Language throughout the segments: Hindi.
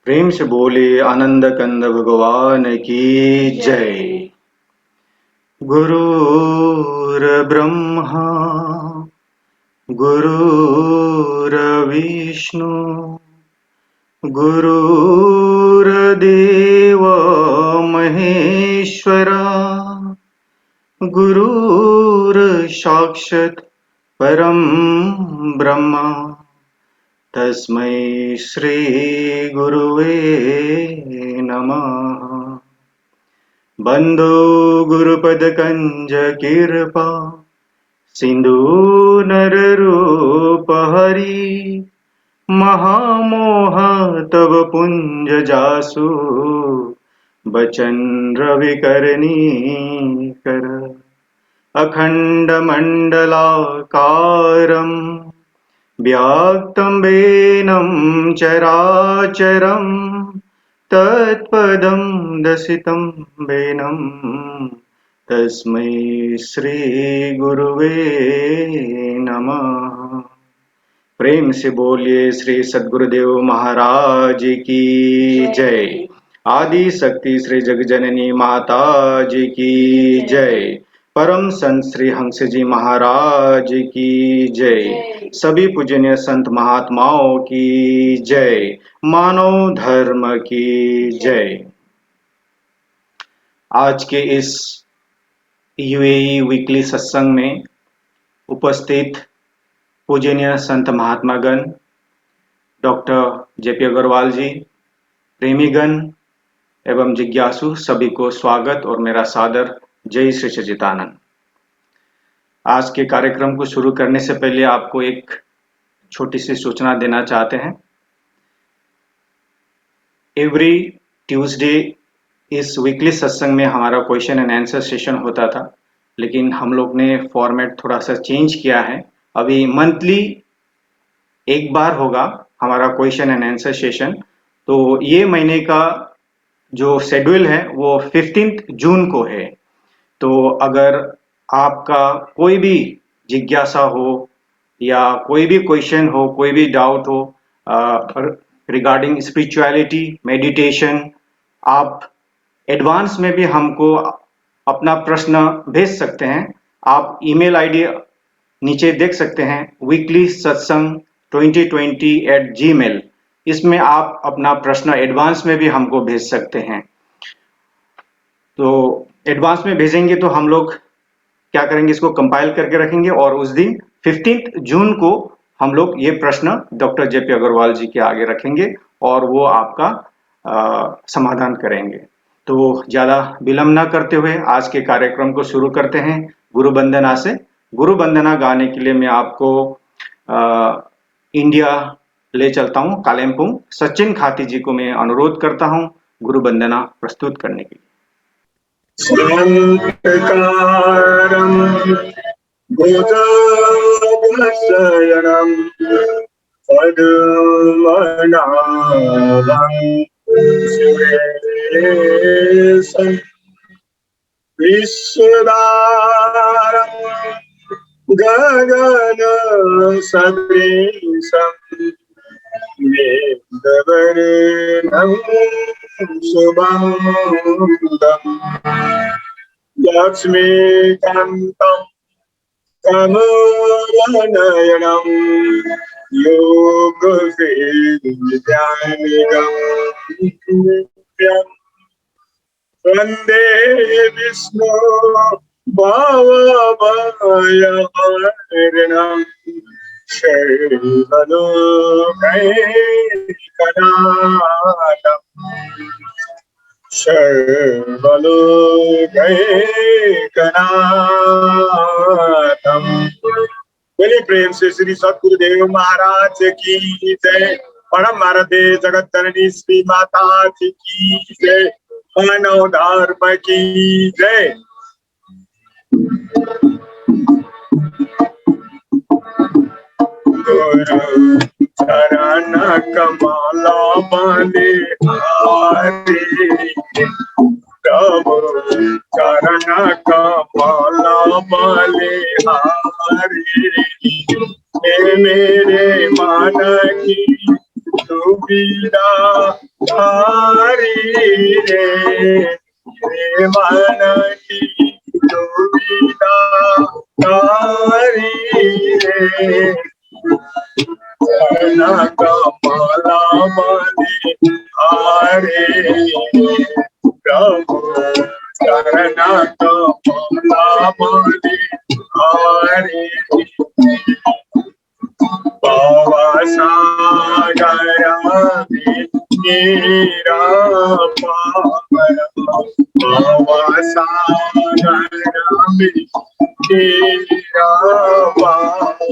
प्रेम से बोले आनंद कंद भगवान की जय। गुरुर्ब्रह्मा गुरुर्विष्णु गुरुर्देव महेश्वरा गुरुर्साक्षात् परं ब्रह्मा तस्मै श्री गुरुवे नमः। बंदो गुरुपद कृपा सिंधु नररूप हरि महामोह तव पुंज जासु बचन रविकरणी कर अखंड मंडलाकारं व्याप्तं वेनं चराचरं तत्पदं दर्शितं वेनं तस्मै श्री गुरुवे नमः। प्रेम से बोलिए श्री सद्गुरुदेव महाराज की जय। आदि शक्ति श्री जगजननी माता जी की जय। परम संत श्री हंस जी महाराज की जय। सभी पूजनीय संत महात्माओं की जय। मानव धर्म की जय। आज के इस यूएई वीकली सत्संग में उपस्थित पूजनीय संत महात्मागण, डॉक्टर जेपी अग्रवाल जी, प्रेमीगण एवं जिज्ञासु सभी को स्वागत और मेरा सादर जय श्री सच्चिदानंद। आज के कार्यक्रम को शुरू करने से पहले आपको एक छोटी सी सूचना देना चाहते हैं। एवरी ट्यूसडे इस वीकली सत्संग में हमारा क्वेश्चन एंड आंसर सेशन होता था, लेकिन हम लोग ने फॉर्मेट थोड़ा सा चेंज किया है। अभी मंथली एक बार होगा हमारा क्वेश्चन एंड आंसर सेशन। तो ये महीने का जो शेड्यूल है वो 15 जून को है। तो अगर आपका कोई भी जिज्ञासा हो या कोई भी क्वेश्चन हो, कोई भी डाउट हो रिगार्डिंग स्पिरिचुअलिटी, मेडिटेशन, आप एडवांस में भी हमको अपना प्रश्न भेज सकते हैं। आप ईमेल आईडी नीचे देख सकते हैं, वीकली सत्संग 2020@gmail। इसमें आप अपना प्रश्न एडवांस में भी हमको भेज सकते हैं। तो एडवांस में भेजेंगे तो हम लोग क्या करेंगे, इसको कंपाइल करके रखेंगे और उस दिन 15 जून को हम लोग ये प्रश्न डॉक्टर जेपी अग्रवाल जी के आगे रखेंगे और वो आपका समाधान करेंगे। तो ज्यादा विलंब न करते हुए आज के कार्यक्रम को शुरू करते हैं गुरु वंदना से। गुरु वंदना गाने के लिए मैं आपको इंडिया ले चलता हूं, कालिम्पोंग। सचिन खाती जी को मैं अनुरोध करता हूं गुरु वंदना प्रस्तुत करने के लिए। शांतकारं भुजगशयनं पद्मनाभं सुरेशं विश्वदारं गगनसदृशं मेघवर्णं शुभं लक्ष्मीकान्तं कमलनयनं योगविद्यानिगं वन्दे विष्णु भवभयहरणं सर्वलोकैकनाथम् सर्वलोकैकनाथम्। बोलिए प्रेम से श्री सद्गुरुदेव महाराज की जय। परम भारते जगत जननी श्री माता जी की जय। मानव धर्म की जय। गुरु चरण कमला बलिहारी, प्रभु चरण कमला बलिहारी, मेरे मन की सुविधा हरि रे मन की दुविधा हरि रे चरण कमला मणि हरे प्रभु चरण कमला मणि हरे भवसागरा नीरा पार भवसागरा नीरा पार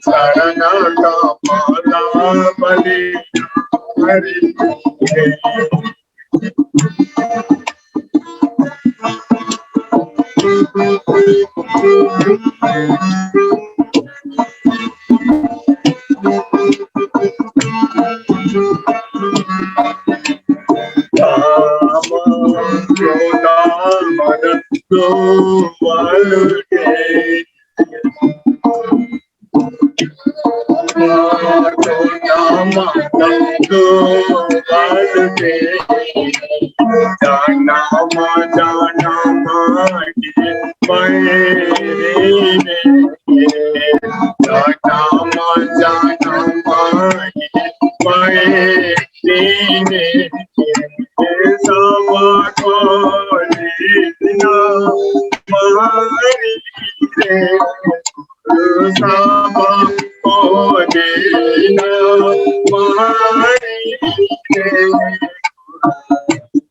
चरण कमला बलि हरे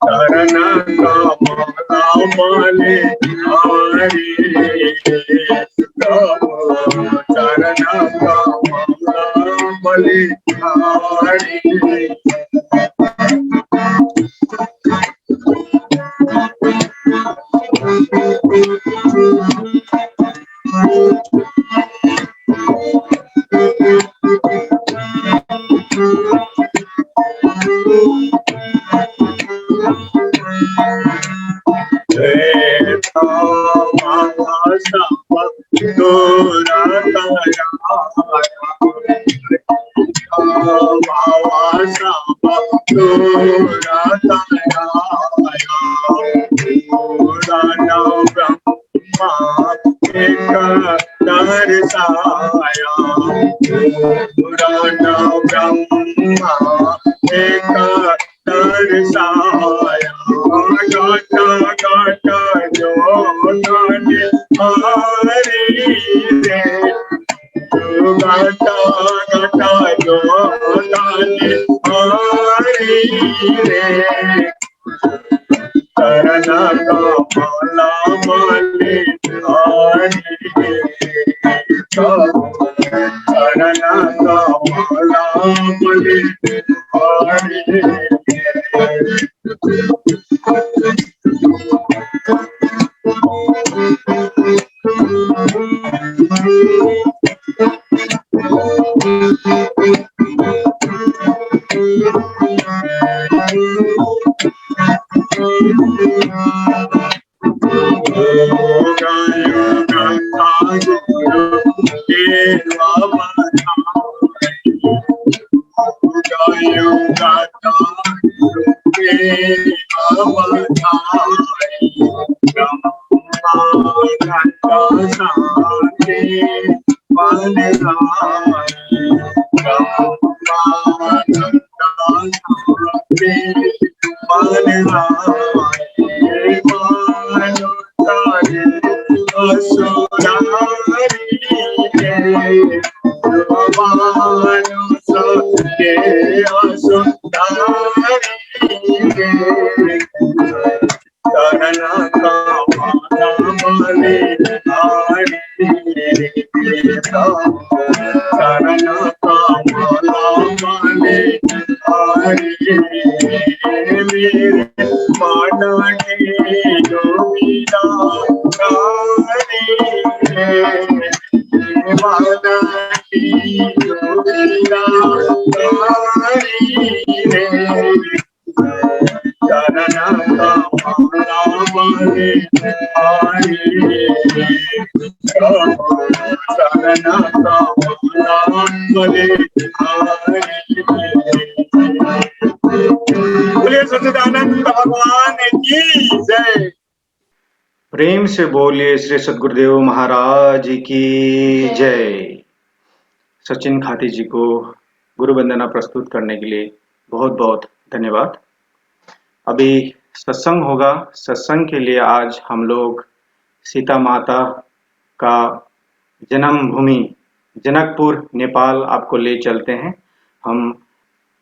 चरण कमला बलि हरे शरण कमला मने हरि मेरे मन के जोगिना हरि मन की जोगिना हरि शरण कमला मने हरि शरण कमला मने हरि। बोलिए सच्चिदानंद भगवान की जय। प्रेम से बोलिए श्री सद्गुरुदेव महाराज की जय। सचिन खाती जी को गुरु वंदना प्रस्तुत करने के लिए बहुत बहुत धन्यवाद। अभी सत्संग होगा। सत्संग के लिए आज हम लोग सीता माता का जन्म भूमि जनकपुर नेपाल आपको ले चलते हैं। हम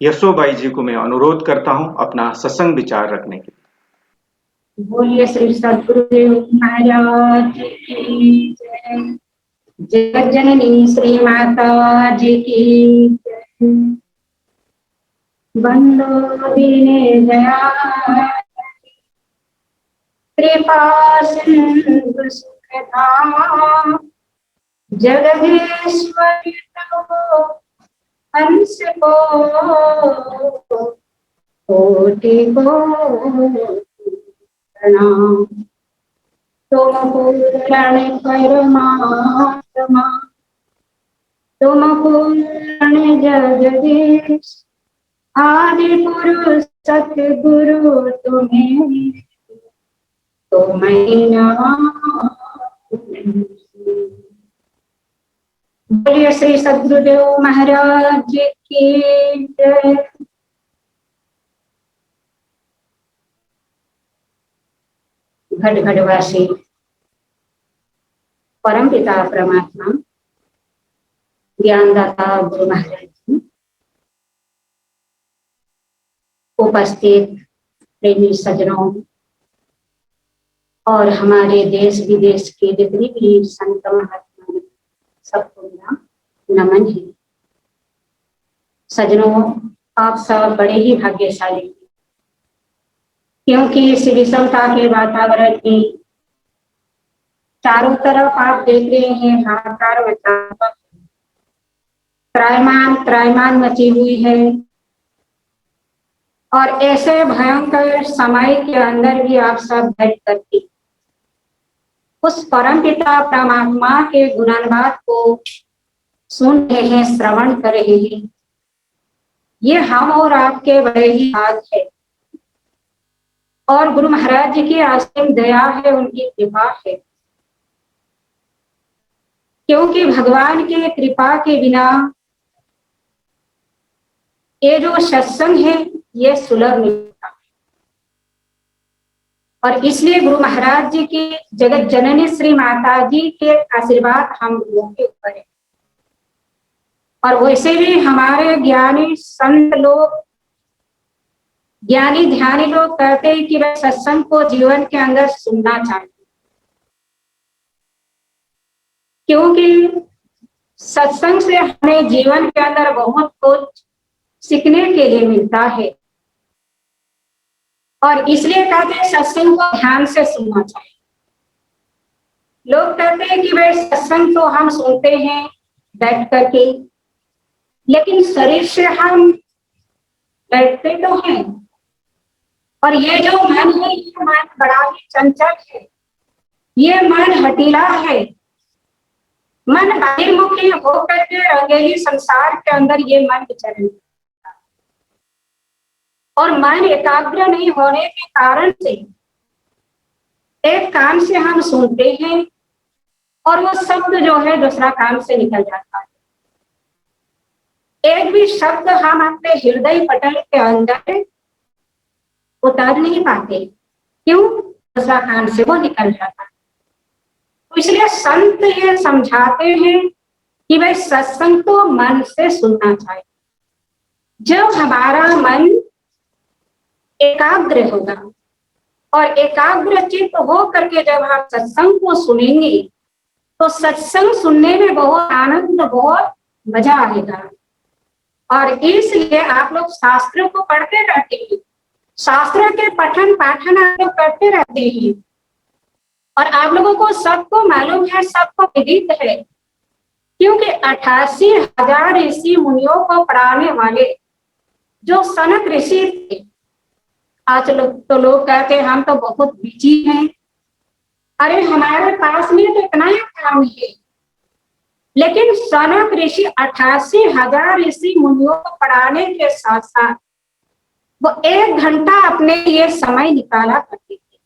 यशोबाई जी को मैं अनुरोध करता हूं अपना सत्संग विचार रखने के लिए। बोलिए श्री सद्गुरुदेव महाराज की जय। जगत जननी श्री माता जी की जय। बंदो दीने दया कृपा सिंधु सुखधाम जगदीश्वरी तव हंस को कोटि को प्रणाम। तुम पूर्ण परमात्मा तुम पूर्ण जगदीश आदि पुरुष सतगुरु तुम्हें तुम्हें नमः। बोलिए श्री सद्गुरुदेव महाराज की जय। घटघटवासी परम पिता परमात्मा ज्ञानदाता गुरु महाराज जी, उपस्थित प्रेमी सज्जनों और हमारे देश विदेश के जितने भी संत महात्मा सबको मेरा नमन है। सज्जनों, आप सब बड़े ही भाग्यशाली हैं, क्योंकि इस विषमता के वातावरण में चारों तरफ आप देख रहे हैं हाहाकार मचा, त्रायमान मची हुई है। और ऐसे भयंकर समय के अंदर भी आप सब बैठ करके उस परम पिता परमात्मा के गुणानुवाद को सुन रहे हैं, श्रवण कर रहे हैं। ये हम और आपके बड़े ही भाग है और गुरु महाराज जी की असीम दया है, उनकी कृपा है। क्योंकि भगवान की कृपा के बिना ये जो सत्संग है ये सुलभ नहीं होता। और इसलिए गुरु महाराज जी की जगत जननी श्री माता जी के आशीर्वाद हम लोगों के ऊपर है। और वैसे भी हमारे ज्ञानी संत लोग, ज्ञानी ध्यानी लोग कहते हैं कि वह सत्संग को जीवन के अंदर सुनना चाहिए, क्योंकि सत्संग से हमें जीवन के अंदर बहुत कुछ सीखने के लिए मिलता है। और इसलिए कहते हैं सत्संग को ध्यान से सुनना चाहिए। लोग कहते हैं कि भाई सत्संग तो हम सुनते हैं बैठ करके, लेकिन शरीर से हम बैठते तो हैं। और ये जो मन है ये मन बड़ा ही चंचल है, ये मन हठीला है। मन बहिर्मुखी होकर के रंगेली संसार के अंदर ये मन विचरण, और मन एकाग्र नहीं होने के कारण से एक कान से हम सुनते हैं और वो शब्द जो है दूसरा कान से निकल जाता है। एक भी शब्द हम अपने हृदय पटल के अंदर उतार नहीं पाते, क्यों? दूसरा कान से वो निकल जाता है। तो इसलिए संत ये समझाते हैं कि भाई सत्संग तो मन से सुनना चाहिए। जब हमारा मन एकाग्र होगा और एकाग्र चित्त हो करके जब हम सत्संग को सुनेंगे तो सत्संग सुनने में बहुत आनंद, बहुत मजा आएगा। और इसलिए आप लोग शास्त्रों को पढ़ते रहते हैं, शास्त्र के पठन पाठन आप लोग करते रहते हैं, और आप लोगों को सबको मालूम है, सबको विदित है, क्योंकि 88,000 ऋषि मुनियों को पढ़ाने वाले जो सनक ऋषि थे, आज लोग कहते हैं हम तो बहुत बिजी हैं, अरे हमारे पास में तो इतना ही काम है। लेकिन सनक ऋषि 88,000 ऋषि मुनियों को पढ़ाने के साथ साथ वो 1 घंटा अपने लिए समय निकाला करते थे,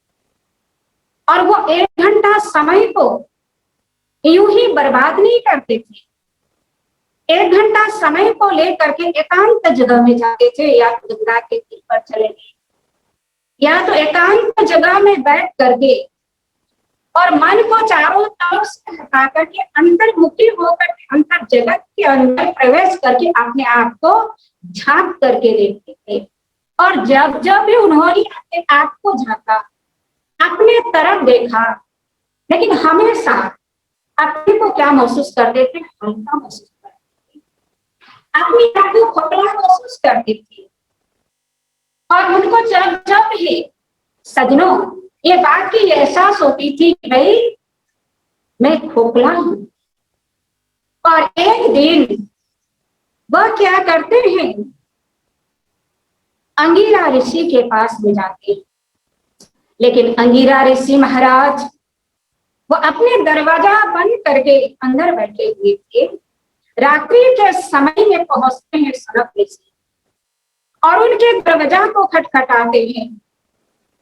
और वो 1 घंटा समय को यूं ही बर्बाद नहीं करते थे। 1 घंटा समय को लेकर के एकांत जगह में जाते थे, या तो गंगा के तीर पर चले गए, या तो एकांत जगह में बैठ करके और मन को चारों तरफ से हटा करके अंतर्मुखी होकर के अंतर जगत के अंदर प्रवेश करके अपने आप को झांक करके देखते थे। और जब जब भी उन्होंने अपने आप को झांका, अपने तरफ देखा, लेकिन हमेशा अपने को क्या महसूस करते थे? हल्का महसूस करते थे, अपने आप को खोखला महसूस करते थे। और उनको जब जब भी सजनों ये बात की एहसास होती थी कि भाई मैं खोखला हूं, और एक दिन वह क्या करते हैं, अंगिरा ऋषि के पास में जाते। लेकिन अंगिरा ऋषि महाराज वो अपने दरवाजा बंद करके अंदर बैठे हुए थे। रात्रि के समय में पहुंचते हैं सनक ऋषि और उनके दरवाजा को खटखटाते हैं।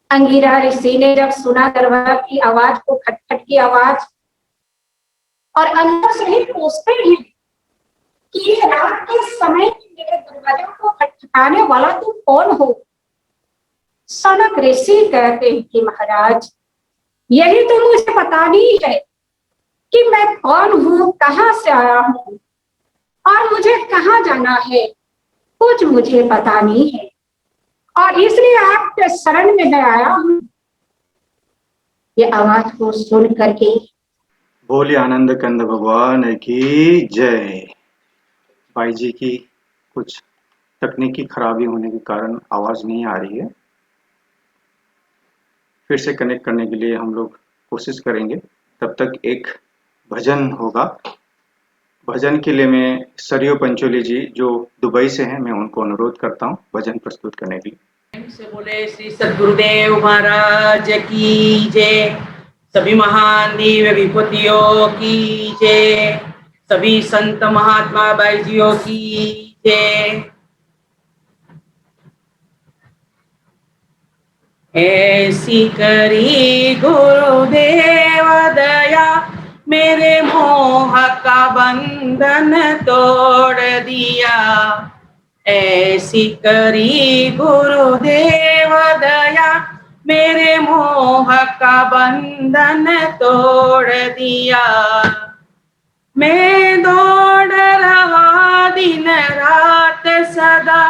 अंगिरा ऋषि ने जब सुना दरवाजा की आवाज को, खटखट की आवाज, और अंदर से ही पूछते हैं कि ये रात के समय मेरे दरवाजा को खटखटाने वाला तुम कौन हो? सनक ऋषि कहते हैं कि महाराज यही तो मुझे पता नहीं है कि मैं कौन हूँ, कहाँ से आया हूँ और मुझे कहाँ जाना है, कुछ मुझे पता नहीं है, और इसलिए आपके शरण में मैं आया हूँ। ये आवाज को सुन करके बोले आनंद कंद भगवान की जय। भाई जी की कुछ तकनीकी खराबी होने के कारण आवाज नहीं आ रही है, फिर से कनेक्ट करने के लिए हम लोग कोशिश करेंगे। तब तक एक भजन होगा। भजन के लिए मैं सरयू पंचोली जी जो दुबई से हैं, मैं उनको अनुरोध करता हूं भजन प्रस्तुत करने के लिए। से बोले श्री सद्गुरुदेव महाराज की जय, सभी महान दिव्य विभूतियों की जय, सभी संत महात्मा बाईजियों की जय। ऐसी करी गुरुदेव दया, मेरे मोह का बंधन तोड़ दिया। ऐसी करी गुरुदेव दया, मेरे मोह का बंधन तोड़ दिया। मैं दौड़ रहा दिन रात सदा,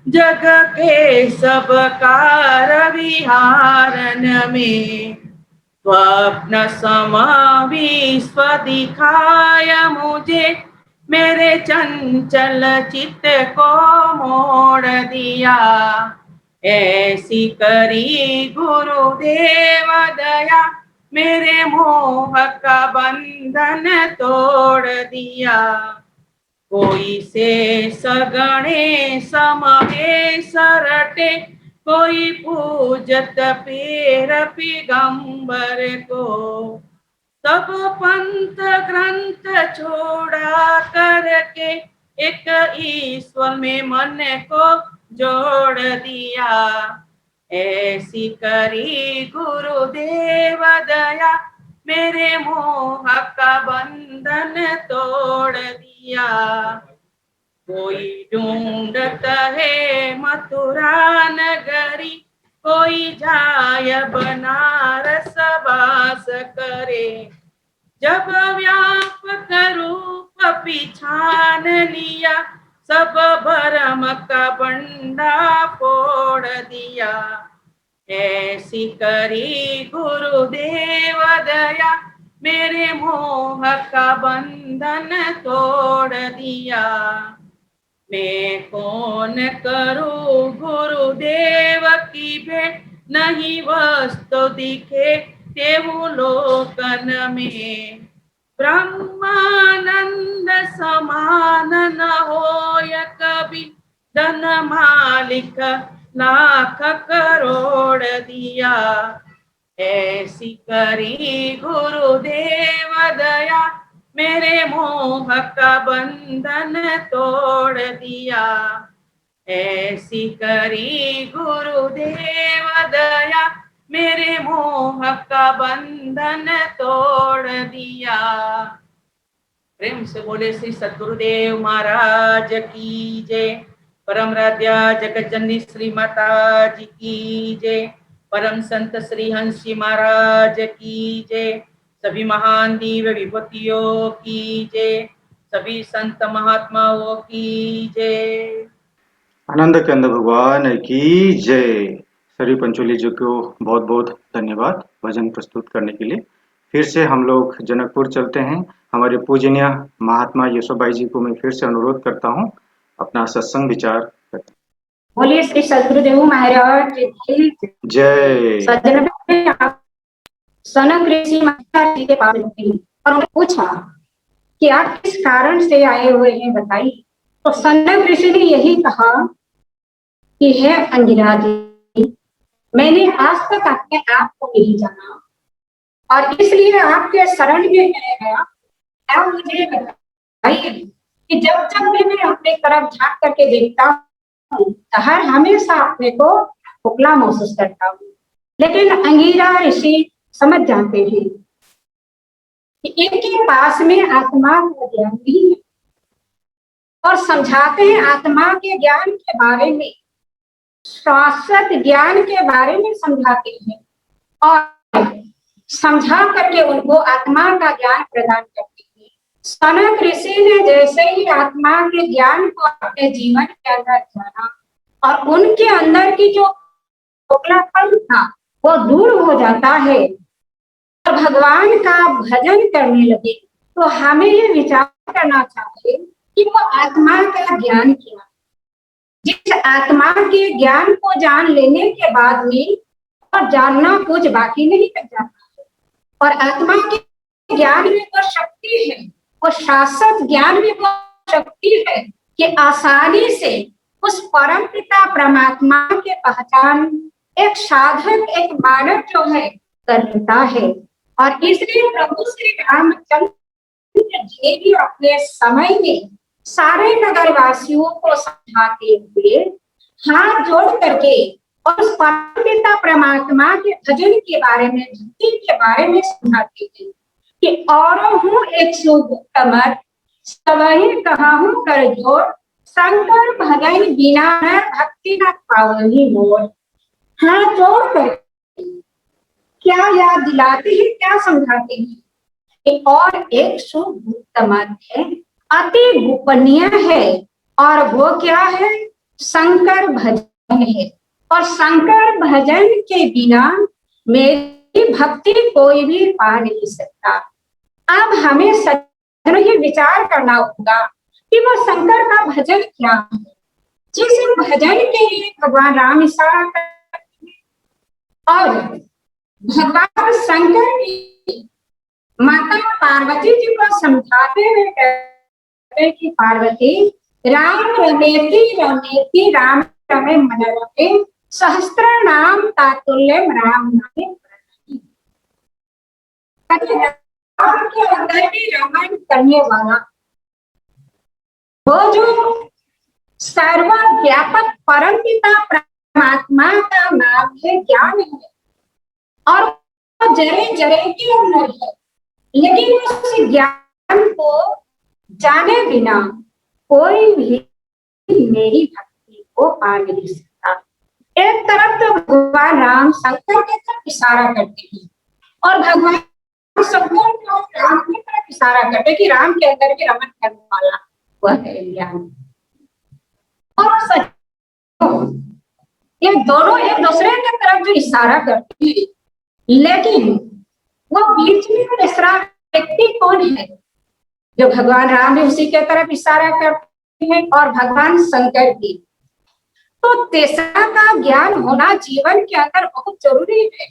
जग के सब कार विहारन में, स्वप्न समा विश्व दिखाया मुझे, मेरे चंचल चित्त को मोड़ दिया। ऐसी करी गुरुदेव दया, मेरे मोह का बंधन तोड़ दिया। कोई से सगणे समहे सरटे, कोई पूजत पीर पैगंबर को, सब पंथ ग्रंथ छोड़ा करके एक ईश्वर में मन को जोड़ दिया। ऐसी करी गुरुदेव दया, मेरे मोह का बंधन तोड़ दिया। कोई ढूंढता है मथुरा नगरी, कोई जाय बनारस वास करे, जब व्यापक रूप पिछान लिया, सब भरम का बंडा फोड़ दिया। ऐसी करी गुरुदेव दया, मेरे मोह का बंधन तोड़ दिया। मैं कौन करूं गुरुदेव की भेंट, नहीं वस्तु दिखे तेहु लोकन में। ब्रह्मानंद समान न होय कभी, धन मालिक लाख करोड़ दिया। ऐसी करी गुरुदेव दया, मेरे मोह का बंधन तोड़ दिया। ऐसी करी गुरुदेव दया, मेरे मोह का बंधन तोड़ दिया। प्रेम से बोले श्री सद्गुरुदेव महाराज की जय। परम राध्या जगत जननी श्री माता जी की जय। परम संत श्री हंस जी महाराज की जय। सभी महान दिव्य विभूतियों की जय। सभी संत महात्माओं की जय। आनंद कंद भगवान की जय। सभी पंचोली जी को बहुत बहुत धन्यवाद भजन प्रस्तुत करने के लिए। फिर से हम लोग जनकपुर चलते हैं। हमारे पूजनीय महात्मा यशोबाई जी को मैं फिर से अनुरोध करता हूँ अपना सत्संग विचार करें। बोलिए श्री सद्गुरुदेव महाराज की जय। सज्जन सनक ऋषि महाराज जी के पास गई और उन्होंने पूछा कि आप किस कारण से आए हुए हैं बताइए। तो सनक ऋषि ने यही कहा कि है अंगिरा जी, मैंने आज तक अपने आप को नहीं जाना और इसलिए आपके शरण में मैं गया। आप मुझे बताइए कि जब जब भी मैं अपने तरफ झांक करके देखता हूँ तो हर हमेशा अपने को खोखला महसूस करता हूँ। लेकिन अंगिरा ऋषि समझ जाते हैं कि इनके पास में आत्मा का ज्ञान नहीं है और समझाते हैं आत्मा के ज्ञान के बारे में, शाश्वत ज्ञान के बारे में समझाते हैं और समझा करके उनको आत्मा का ज्ञान प्रदान करते हैं। सनक ऋषि ने जैसे ही आत्मा के ज्ञान को अपने जीवन के अंदर जाना और उनके अंदर की जो खोखलापन था वो दूर हो जाता है और भगवान का भजन करने लगे। तो हमें ये विचार करना चाहिए कि वो आत्मा का ज्ञान क्या, जिस आत्मा के ज्ञान को जान लेने के बाद में और जानना कुछ बाकी नहीं रह जाता है। और आत्मा के ज्ञान में वो शक्ति है, वो शाश्वत ज्ञान में वो शक्ति है कि आसानी से उस परम पिता परमात्मा के पहचान एक साधक एक मानव जो है कर लेता है। और इसलिए प्रभु श्री रामचंद्र जी भी अपने समय में सारे नगरवासियों को समझाते हुए हाथ जोड़ करके और उस परम पिता परमात्मा के भजन के बारे में, भक्ति के बारे में समझाते थे कि और हूँ एक सुगुप्तमर सबही कहा हूँ कर जोड़, शंकर भजन बिना न भक्ति न पावनी मोर। हाथ जोड़ कर क्या याद दिलाते हैं, क्या समझाते हैं। और एक सुगुप्त मत है, अति गोपनीय है और वो क्या है, शंकर भजन है। और शंकर भजन के बिना मेरी भक्ति कोई भी पा नहीं सकता। अब हमें सज्जनों ये विचार करना होगा कि वो शंकर का भजन क्या है, जिस भजन के लिए भगवान राम इशारा करते हैं और भगवान शंकर की माता पार्वती जी को समझाते हुए कहते हैं कि पार्वती राम रमेति रमेति राम रमे मन रमे सहस्त्र नाम तातुल्यम राम नामे राम के अंदर भी रमन करने वाला वो जो सर्वव्यापक परम पिता परमात्मा का नाम है, ज्ञान है और वो जरे जरे के अंदर है। लेकिन उस ज्ञान को जाने बिना कोई भी मेरी भक्ति को पा नहीं सकता। एक तरफ तो भगवान राम शंकर की तरफ इशारा करते हैं और भगवान शंकर को राम की तरफ इशारा करते हैं कि राम के अंदर भी रमन करने वाला वह है ज्ञान। और सच ये दोनों एक दूसरे की तरफ जो इशारा करते हैं, लेकिन वो बीच में तीसरा व्यक्ति कौन है? जो भगवान राम भी उसी के तरफ इशारा करते हैं और भगवान शंकर भी। तो तीसरा का ज्ञान होना जीवन के अंदर बहुत जरूरी है।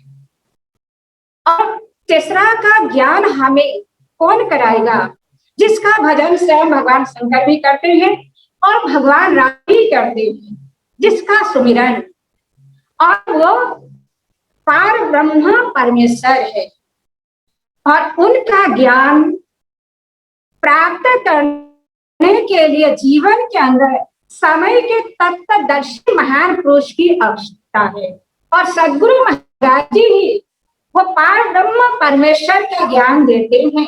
और तीसरा का ज्ञान हमें कौन कराएगा? जिसका भजन स्वयं भगवान शंकर भी करते हैं और भगवान राम भी करते हैं, जिसका सुमिरन, और वो पार ब्रह्म परमेश्वर है। और उनका ज्ञान प्राप्त करने के लिए जीवन के अंदर समय के तत्वदर्शी महान पुरुष की आवश्यकता है। और सदगुरु महाराज जी ही वो पार ब्रह्म परमेश्वर का ज्ञान देते हैं।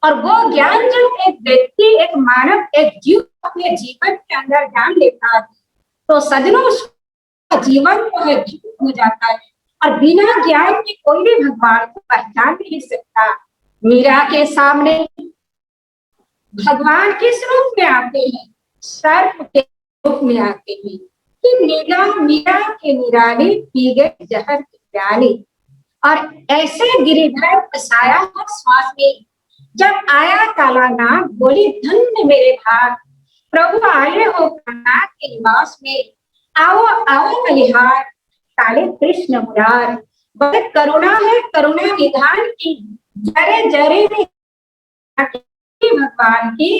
और वो ज्ञान जब एक व्यक्ति, एक मानव, एक जीव अपने जीवन के अंदर ज्ञान लेता है तो सजनों उसका जीवन जो है जीवित हो जाता है। और बिना ज्ञान के कोई भी भगवान को पहचान नहीं सकता। मीरा के सामने भगवान किस रूप में आते हैं? सर्प के रूप में आते हैं कि नीला मीरा के निराली पी गए जहर की प्याली। और ऐसे गिरिधर फसाया हर श्वास में, जब आया काला नाग बोली धन्य मेरे भाग, प्रभु आए हो काला के निवास में, आओ आओ बलिहार काले कृष्ण मुरार। बड़े करुणा है करुणा निधान की, जरे जरे में भगवान की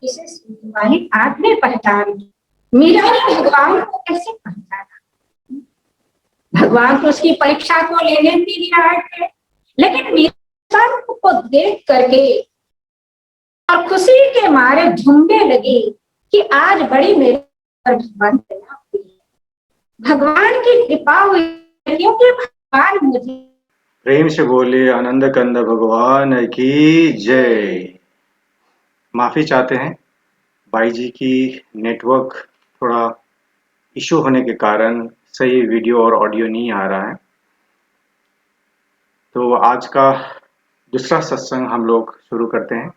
इसे सुनने वाली आंख ने पहचान की। मीरा ने भगवान को कैसे पहचाना? भगवान तो उसकी परीक्षा को लेने के लिए आए थे, लेकिन मीरा को देख करके और खुशी के मारे झूमने लगी कि आज बड़ी मेरे पर भगवान दया हुई है, भगवान की कृपा हुई, क्योंकि भगवान मुझे। प्रेम से बोले आनंद कंद भगवान की जय। माफी चाहते हैं, भाई जी की नेटवर्क थोड़ा इशू होने के कारण सही वीडियो और ऑडियो नहीं आ रहा है। तो आज का दूसरा सत्संग हम लोग शुरू करते हैं।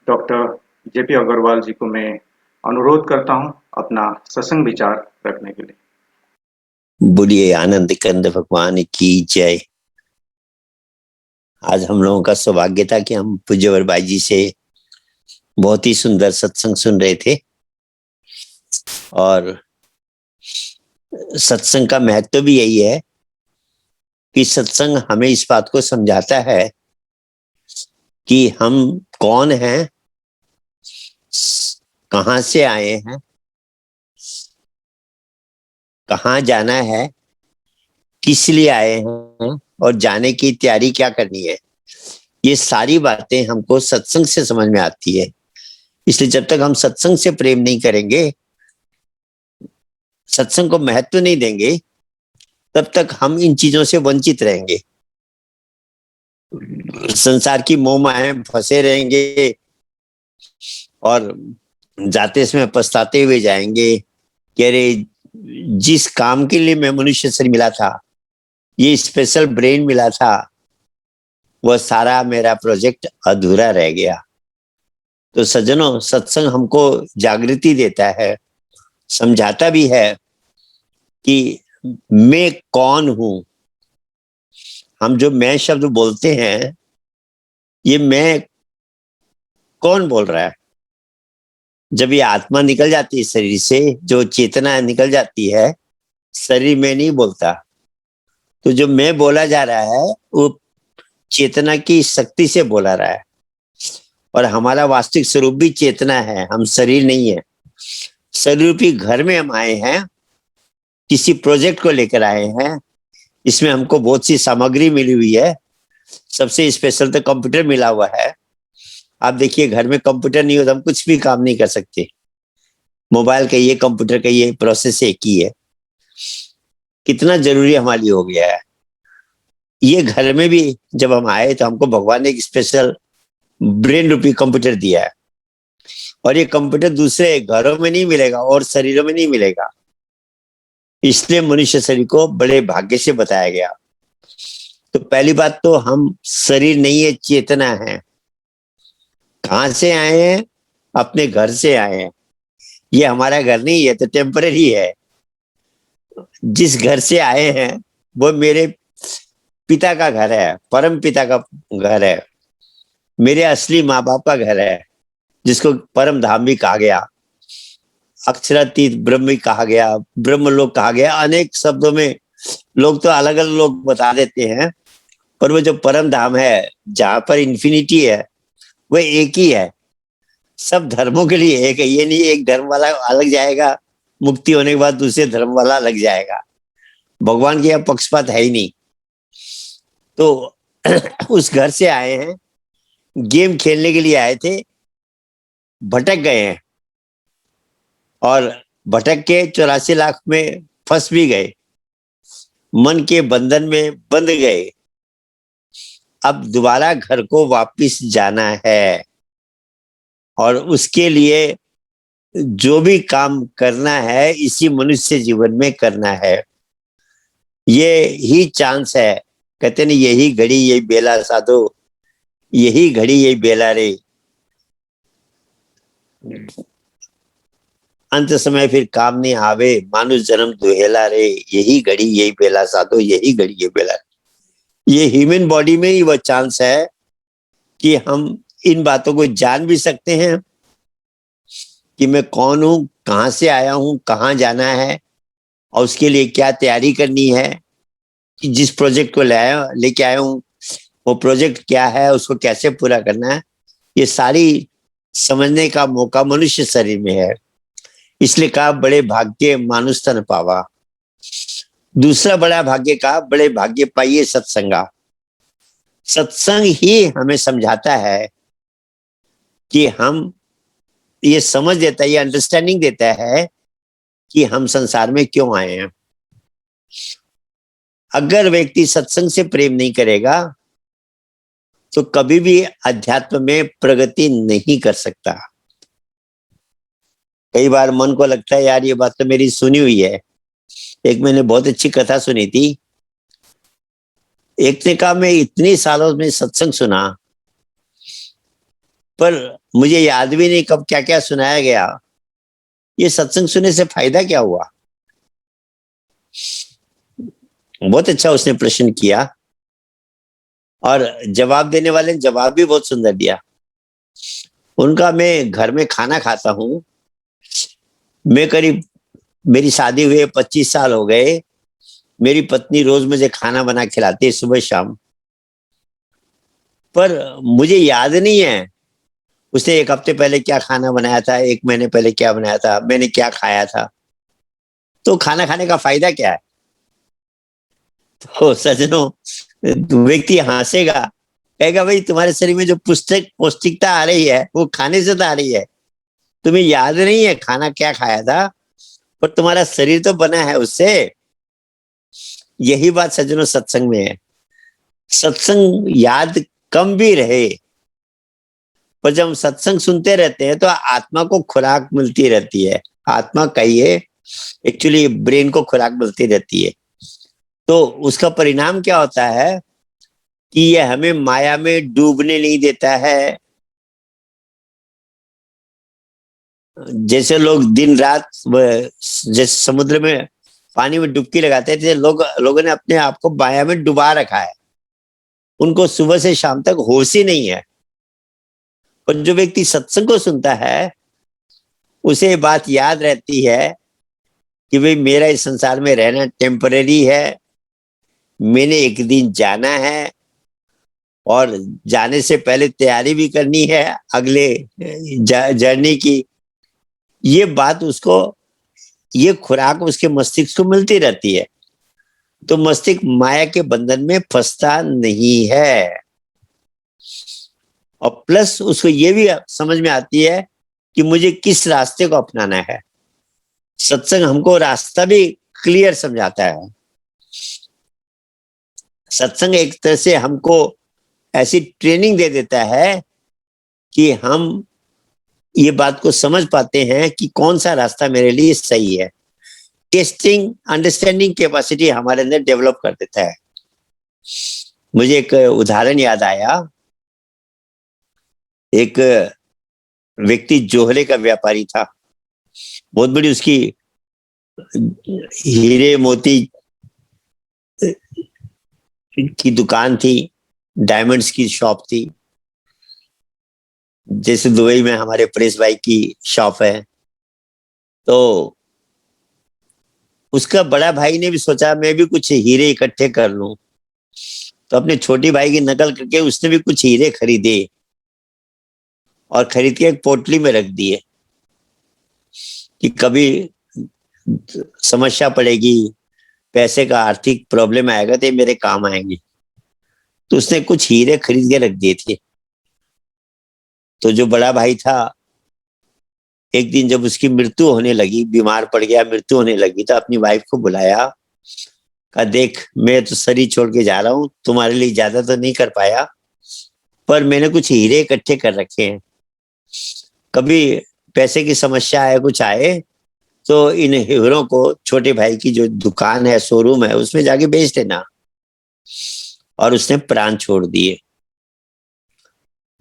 डॉक्टर जेपी अग्रवाल जी को मैं अनुरोध करता हूं अपना सत्संग विचार रखने के लिए। बोलिए आनंद कंद भगवान की जय। आज हम लोगों का सौभाग्य था कि हम पूज्यवर भाई जी से बहुत ही सुंदर सत्संग सुन रहे थे। और सत्संग का महत्व भी यही है कि सत्संग हमें इस बात को समझाता है कि हम कौन हैं, कहां से आए हैं, कहां जाना है, किस लिए आए हैं और जाने की तैयारी क्या करनी है। ये सारी बातें हमको सत्संग से समझ में आती है। इसलिए जब तक हम सत्संग से प्रेम नहीं करेंगे, सत्संग को महत्व नहीं देंगे, तब तक हम इन चीजों से वंचित रहेंगे। संसार की मोह माया में फंसे रहेंगे और जाते समय पछताते हुए जाएंगे कि अरे जिस काम के लिए मैं मनुष्य शरीर मिला था, ये स्पेशल ब्रेन मिला था, वह सारा मेरा प्रोजेक्ट अधूरा रह गया। तो सज्जनों, सत्संग हमको जागृति देता है, समझाता भी है कि मैं कौन हूं। हम जो मैं शब्द बोलते हैं, ये मैं कौन बोल रहा है? जब ये आत्मा निकल जाती है शरीर से, जो चेतना निकल जाती है, शरीर में नहीं बोलता। तो जो मैं बोला जा रहा है वो चेतना की शक्ति से बोला रहा है। और हमारा वास्तविक स्वरूप भी चेतना है, हम शरीर नहीं है। शरीर रूपी घर में हम आए हैं, किसी प्रोजेक्ट को लेकर आए हैं। इसमें हमको बहुत सी सामग्री मिली हुई है। सबसे स्पेशल तो कंप्यूटर मिला हुआ है। आप देखिए, घर में कंप्यूटर नहीं हो तो हम कुछ भी काम नहीं कर सकते। मोबाइल का ये, कंप्यूटर का ये, प्रोसेस एक ही है। कितना जरूरी हमारे लिए हो गया है। ये घर में भी जब हम आए तो हमको भगवान ने एक स्पेशल ब्रेन रूपी कंप्यूटर दिया है। और ये कंप्यूटर दूसरे घरों में नहीं मिलेगा और शरीरों में नहीं मिलेगा। इसलिए मनुष्य शरीर को बड़े भाग्य से बताया गया। तो पहली बात तो हम शरीर नहीं है, चेतना है। कहां से आए हैं? अपने घर से आए हैं। ये हमारा घर नहीं है, तो टेम्पररी है। जिस घर से आए हैं वो मेरे पिता का घर है, परम पिता का घर है। मेरे असली माँ बाप का घर है, जिसको परम धाम भी कहा गया, अक्षरातीत ब्रह्म भी कहा गया, ब्रह्म लोक कहा गया। अनेक शब्दों में लोग तो अलग अलग लोग बता देते हैं, पर वो जो परम धाम है, जहां पर इन्फिनिटी है, वो एक ही है। सब धर्मों के लिए एक है। ये नहीं एक धर्म वाला अलग जाएगा, मुक्ति होने के बाद दूसरे धर्म वाला अलग जाएगा। भगवान की यहाँ पक्षपात है ही नहीं। तो उस घर से आए हैं, गेम खेलने के लिए आए थे, भटक गए हैं और भटक के 84 लाख में फंस भी गए, मन के बंधन में बंध गए। अब दोबारा घर को वापस जाना है और उसके लिए जो भी काम करना है इसी मनुष्य जीवन में करना है। ये ही चांस है। कहते नहीं, यही घड़ी यही बेला साधो, यही घड़ी यही बेला रे। अंत समय फिर काम नहीं आवे, मानुष जन्म दुहेला रे। यही घड़ी यही बेला साधो, यही घड़ी यही बेला रे। ये ह्यूमन बॉडी में ही वो चांस है कि हम इन बातों को जान भी सकते हैं कि मैं कौन हूं, कहां से आया हूं, कहां जाना है और उसके लिए क्या तैयारी करनी है, कि जिस प्रोजेक्ट को लेके आया हूं वो प्रोजेक्ट क्या है, उसको कैसे पूरा करना है। ये सारी समझने का मौका मनुष्य शरीर में है। इसलिए कहा बड़े भाग्य मानुष तन पावा। दूसरा बड़ा भाग्य का, बड़े भाग्य पाइए सत्संगा। सत्संग ही हमें समझाता है कि हम, ये समझ देता है, ये अंडरस्टैंडिंग देता है कि हम संसार में क्यों आए हैं। अगर व्यक्ति सत्संग से प्रेम नहीं करेगा तो कभी भी अध्यात्म में प्रगति नहीं कर सकता। कई बार मन को लगता है यार ये बात तो मेरी सुनी हुई है। एक मैंने बहुत अच्छी कथा सुनी थी। एक ने कहा मैं इतने सालों में सत्संग सुना पर मुझे याद भी नहीं कब क्या क्या सुनाया गया। ये सत्संग सुनने से फायदा क्या हुआ? बहुत अच्छा उसने प्रश्न किया और जवाब देने वाले ने जवाब भी बहुत सुंदर दिया। उनका, मैं घर में खाना खाता हूं, मैं करीब, मेरी शादी हुए 25 साल हो गए, मेरी पत्नी रोज मुझे खाना बना खिलाती है सुबह शाम, पर मुझे याद नहीं है उसने 1 हफ्ते पहले क्या खाना बनाया था, 1 महीने पहले क्या बनाया था, मैंने क्या खाया था। तो खाना खाने का फायदा क्या है? तो सज्जनों, व्यक्ति हंसेगा, कहेगा भाई तुम्हारे शरीर में जो पौष्टिकता आ रही है वो खाने से तो आ रही है। तुम्हें याद नहीं है खाना क्या खाया था, पर तुम्हारा शरीर तो बना है उससे। यही बात सज्जनों सत्संग में है। सत्संग याद कम भी रहे, पर जब हम सत्संग सुनते रहते हैं तो आत्मा को खुराक मिलती रहती है। आत्मा कहिए, एक्चुअली ब्रेन को खुराक मिलती रहती है। तो उसका परिणाम क्या होता है कि ये हमें माया में डूबने नहीं देता है। जैसे लोग दिन रात जैसे समुद्र में पानी में डुबकी लगाते थे, लोगों ने अपने आप को माया में डुबा रखा है। उनको सुबह से शाम तक होश ही नहीं है। और जो व्यक्ति सत्संग को सुनता है उसे ये बात याद रहती है कि भाई मेरा इस संसार में रहना टेम्परेरी है, मैंने एक दिन जाना है और जाने से पहले तैयारी भी करनी है अगले जर्नी की। ये बात उसको, ये खुराक उसके मस्तिष्क को मिलती रहती है। तो मस्तिष्क माया के बंधन में फंसता नहीं है। और प्लस उसको ये भी समझ में आती है कि मुझे किस रास्ते को अपनाना है। सत्संग हमको रास्ता भी क्लियर समझाता है। सत्संग एक तरह से हमको ऐसी ट्रेनिंग दे देता है कि हम ये बात को समझ पाते हैं कि कौन सा रास्ता मेरे लिए सही है। टेस्टिंग अंडरस्टैंडिंग कैपेसिटी हमारे अंदर डेवलप कर देता है। मुझे एक उदाहरण याद आया। एक व्यक्ति जोहरे का व्यापारी था, बहुत बड़ी उसकी हीरे मोती की दुकान थी, डायमंड्स की शॉप थी। जैसे दुबई में हमारे परेश भाई की शॉप है, तो उसका बड़ा भाई ने भी सोचा मैं भी कुछ हीरे इकट्ठे कर लूं, तो अपने छोटे भाई की नकल करके उसने भी कुछ हीरे खरीदे और खरीद के एक पोटली में रख दिए कि कभी समस्या पड़ेगी, पैसे का आर्थिक प्रॉब्लम आएगा तो ये मेरे काम आएंगे। तो उसने कुछ हीरे खरीद के रख दिए थे। तो जो बड़ा भाई था, एक दिन जब उसकी मृत्यु होने लगी, बीमार पड़ गया, मृत्यु होने लगी, तो अपनी वाइफ को बुलाया, कहा देख मैं तो शरीर छोड़ के जा रहा हूं, तुम्हारे लिए ज्यादा तो नहीं कर पाया, पर मैंने कुछ हीरे इकट्ठे कर रखे हैं, कभी पैसे की समस्या आए, कुछ आए तो इन हीरों को छोटे भाई की जो दुकान है, शोरूम है, उसमें जाके बेच देना। और उसने प्राण छोड़ दिए।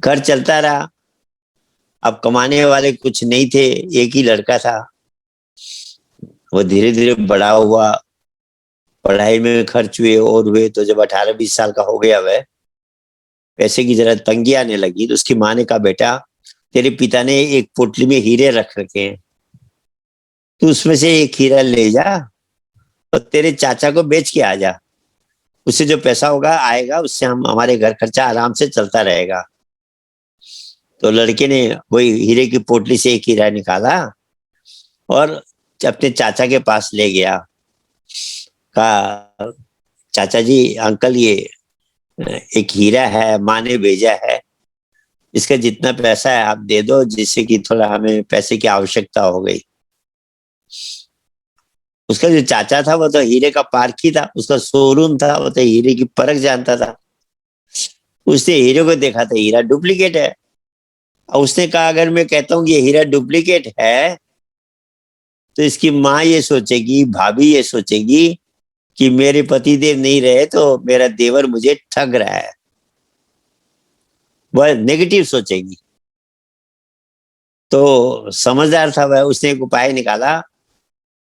घर चलता रहा। अब कमाने वाले कुछ नहीं थे, एक ही लड़का था। वो धीरे धीरे बड़ा हुआ, पढ़ाई में खर्च हुए और हुए, तो जब 18-20 साल का हो गया वह, पैसे की जरा तंगी आने लगी, तो उसकी माँ ने कहा बेटा तेरे पिता ने एक पोटली में हीरे रख रखे हैं, तू उसमें से एक हीरा ले जा और तेरे चाचा को बेच के आ जा, उससे जो पैसा होगा आएगा, उससे हम हमारे घर खर्चा आराम से चलता रहेगा। तो लड़के ने वही हीरे की पोटली से एक हीरा निकाला और अपने चाचा के पास ले गया। कहा चाचा जी, अंकल ये एक हीरा है, माँ ने भेजा है, इसका जितना पैसा है आप दे दो, जिससे कि थोड़ा हमें पैसे की आवश्यकता हो गई। उसका जो चाचा था वो तो हीरे का पारखी था, उसका शोरूम था, वो तो हीरे की परख जानता था। उसने हीरे को देखा था हीरा डुप्लीकेट है, और उसने कहा अगर मैं कहता हूँ ये हीरा डुप्लीकेट है तो इसकी माँ ये सोचेगी, भाभी ये सोचेगी कि मेरे पति देव नहीं रहे तो मेरा देवर मुझे ठग रहा है, वह नेगेटिव सोचेगी। तो समझदार था वह, उसने एक उपाय निकाला।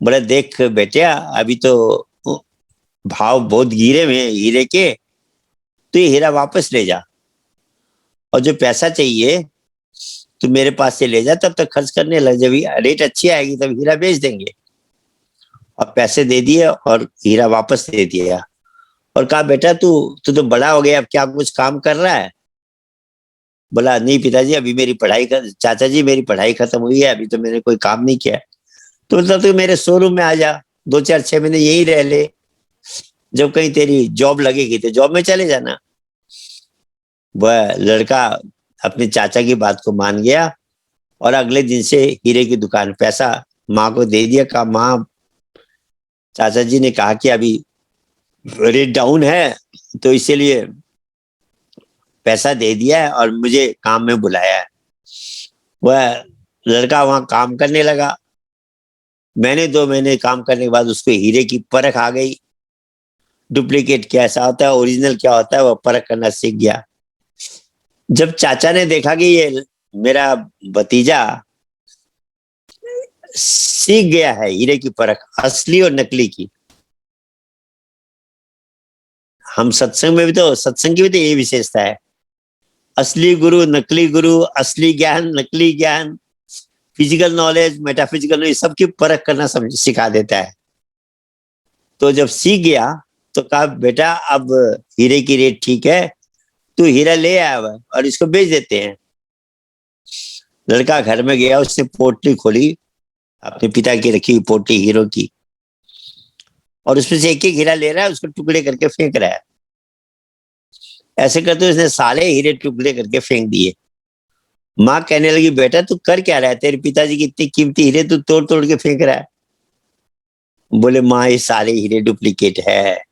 बोला देख बेटिया, अभी तो भाव बहुत गिरे हुए हैं हीरे के, तो ये हीरा वापस ले जा, और जो पैसा चाहिए तू मेरे पास से ले जा, तब तक खर्च करने लग, जब रेट अच्छी आएगी तब हीरा बेच देंगे। और पैसे दे दिए और हीरा वापस दे दिया, और कहा बेटा तू तू तो बड़ा हो गया, अब क्या कुछ काम कर रहा है? बोला नहीं पिताजी, अभी मेरी पढ़ाई कर, चाचा जी मेरी पढ़ाई खत्म हुई है, अभी तो मैंने कोई काम नहीं किया। तो बोलता तू मेरे शोरूम में आ जा, 2-4-6 महीने यही रह ले, जब कहीं तेरी जॉब लगेगी तो जॉब में चले जाना। वह लड़का अपने चाचा की बात को मान गया और अगले दिन से हीरे की दुकान, पैसा माँ को दे दिया। कहा माँ, चाचा जी ने कहा कि अभी रेट डाउन है तो इसीलिए पैसा दे दिया है और मुझे काम में बुलाया है। वह लड़का वहां काम करने लगा। मैंने 2 महीने काम करने के बाद उसको हीरे की परख आ गई, डुप्लीकेट कैसा होता है, ओरिजिनल क्या होता है, वह परख करना सीख गया। जब चाचा ने देखा कि ये मेरा भतीजा सीख गया है हीरे की परख, असली और नकली की। हम सत्संग में भी तो, सत्संग की भी तो यही विशेषता है, असली गुरु, नकली गुरु, असली ज्ञान, नकली ज्ञान, फिजिकल नॉलेज, मेटाफिजिकल नॉलेज, सबकी परख करना सिखा देता है। तो जब सीख गया तो कहा बेटा अब हीरे की रेट ठीक है, तू हीरा ले आया हुआ और इसको बेच देते हैं। लड़का घर में गया, उसने पोटली खोली, अपने पिता की रखी पोटली हीरो की, और उसमें से एक एक हीरा ले रहा है, उसको टुकड़े करके फेंक रहा है। ऐसे करते उसने सारे हीरे टुकड़े करके फेंक दिए। माँ कहने लगी बेटा तू कर क्या रहा है, तेरे पिताजी की इतनी कीमती हीरे तू तोड़ तोड़ के फेंक रहा है। बोले माँ ये सारे हीरे डुप्लीकेट है।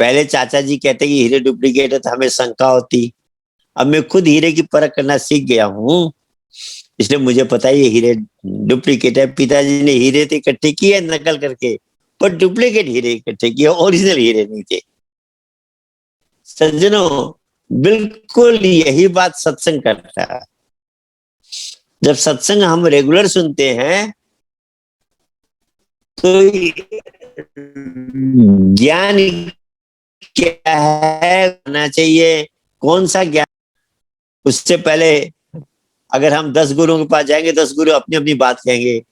पहले चाचा जी कहते कि हीरे डुप्लीकेट है तो हमें शंका होती, अब मैं खुद हीरे की परख करना सीख गया हूँ, इसलिए मुझे पता है ये हीरे डुप्लीकेट है। पिताजी ने हीरे तो इकट्ठे किए नकल करके, पर डुप्लीकेट हीरे इकट्ठे किए, ओरिजिनल हीरे नहीं थे। सज्जनों, बिल्कुल यही बात सत्संग करता है। जब सत्संग हम रेगुलर सुनते हैं तो ज्ञान क्या है, होना चाहिए, कौन सा ज्ञान उससे पहले अगर हम 10 गुरुओं के पास जाएंगे, 10 गुरु अपनी अपनी बात कहेंगे।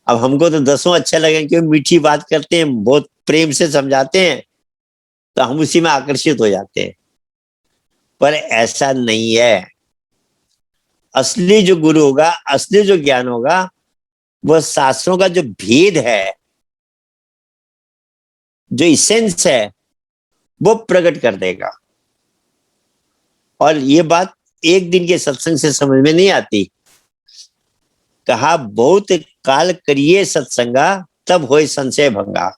अब हमको तो 10 अच्छा लगे, क्योंकि मीठी बात करते हैं, बहुत प्रेम से समझाते हैं, तो हम उसी में आकर्षित हो जाते हैं। पर ऐसा नहीं है। असली जो गुरु होगा, असली जो ज्ञान होगा, वह शास्त्रों का जो भेद है, जो इसेंस है, वो प्रकट कर देगा। और ये बात एक दिन के सत्संग से समझ में नहीं आती। कहा बहुत काल करिए सत्संगा, तब होए संशय भंगा।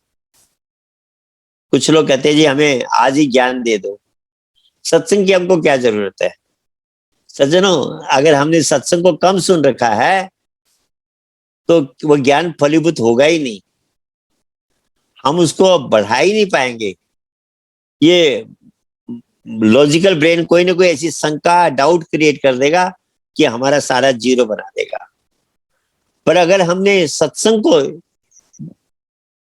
कुछ लोग कहते हैं जी हमें आज ही ज्ञान दे दो। सत्संग की हमको क्या जरूरत है? सज्जनों, अगर हमने सत्संग को कम सुन रखा है तो वो ज्ञान फलीभूत होगा ही नहीं, हम उसको बढ़ा ही नहीं पाएंगे। ये लॉजिकल ब्रेन कोई ना कोई ऐसी शंका, डाउट क्रिएट कर देगा कि हमारा सारा जीरो बना देगा। पर अगर हमने सत्संग को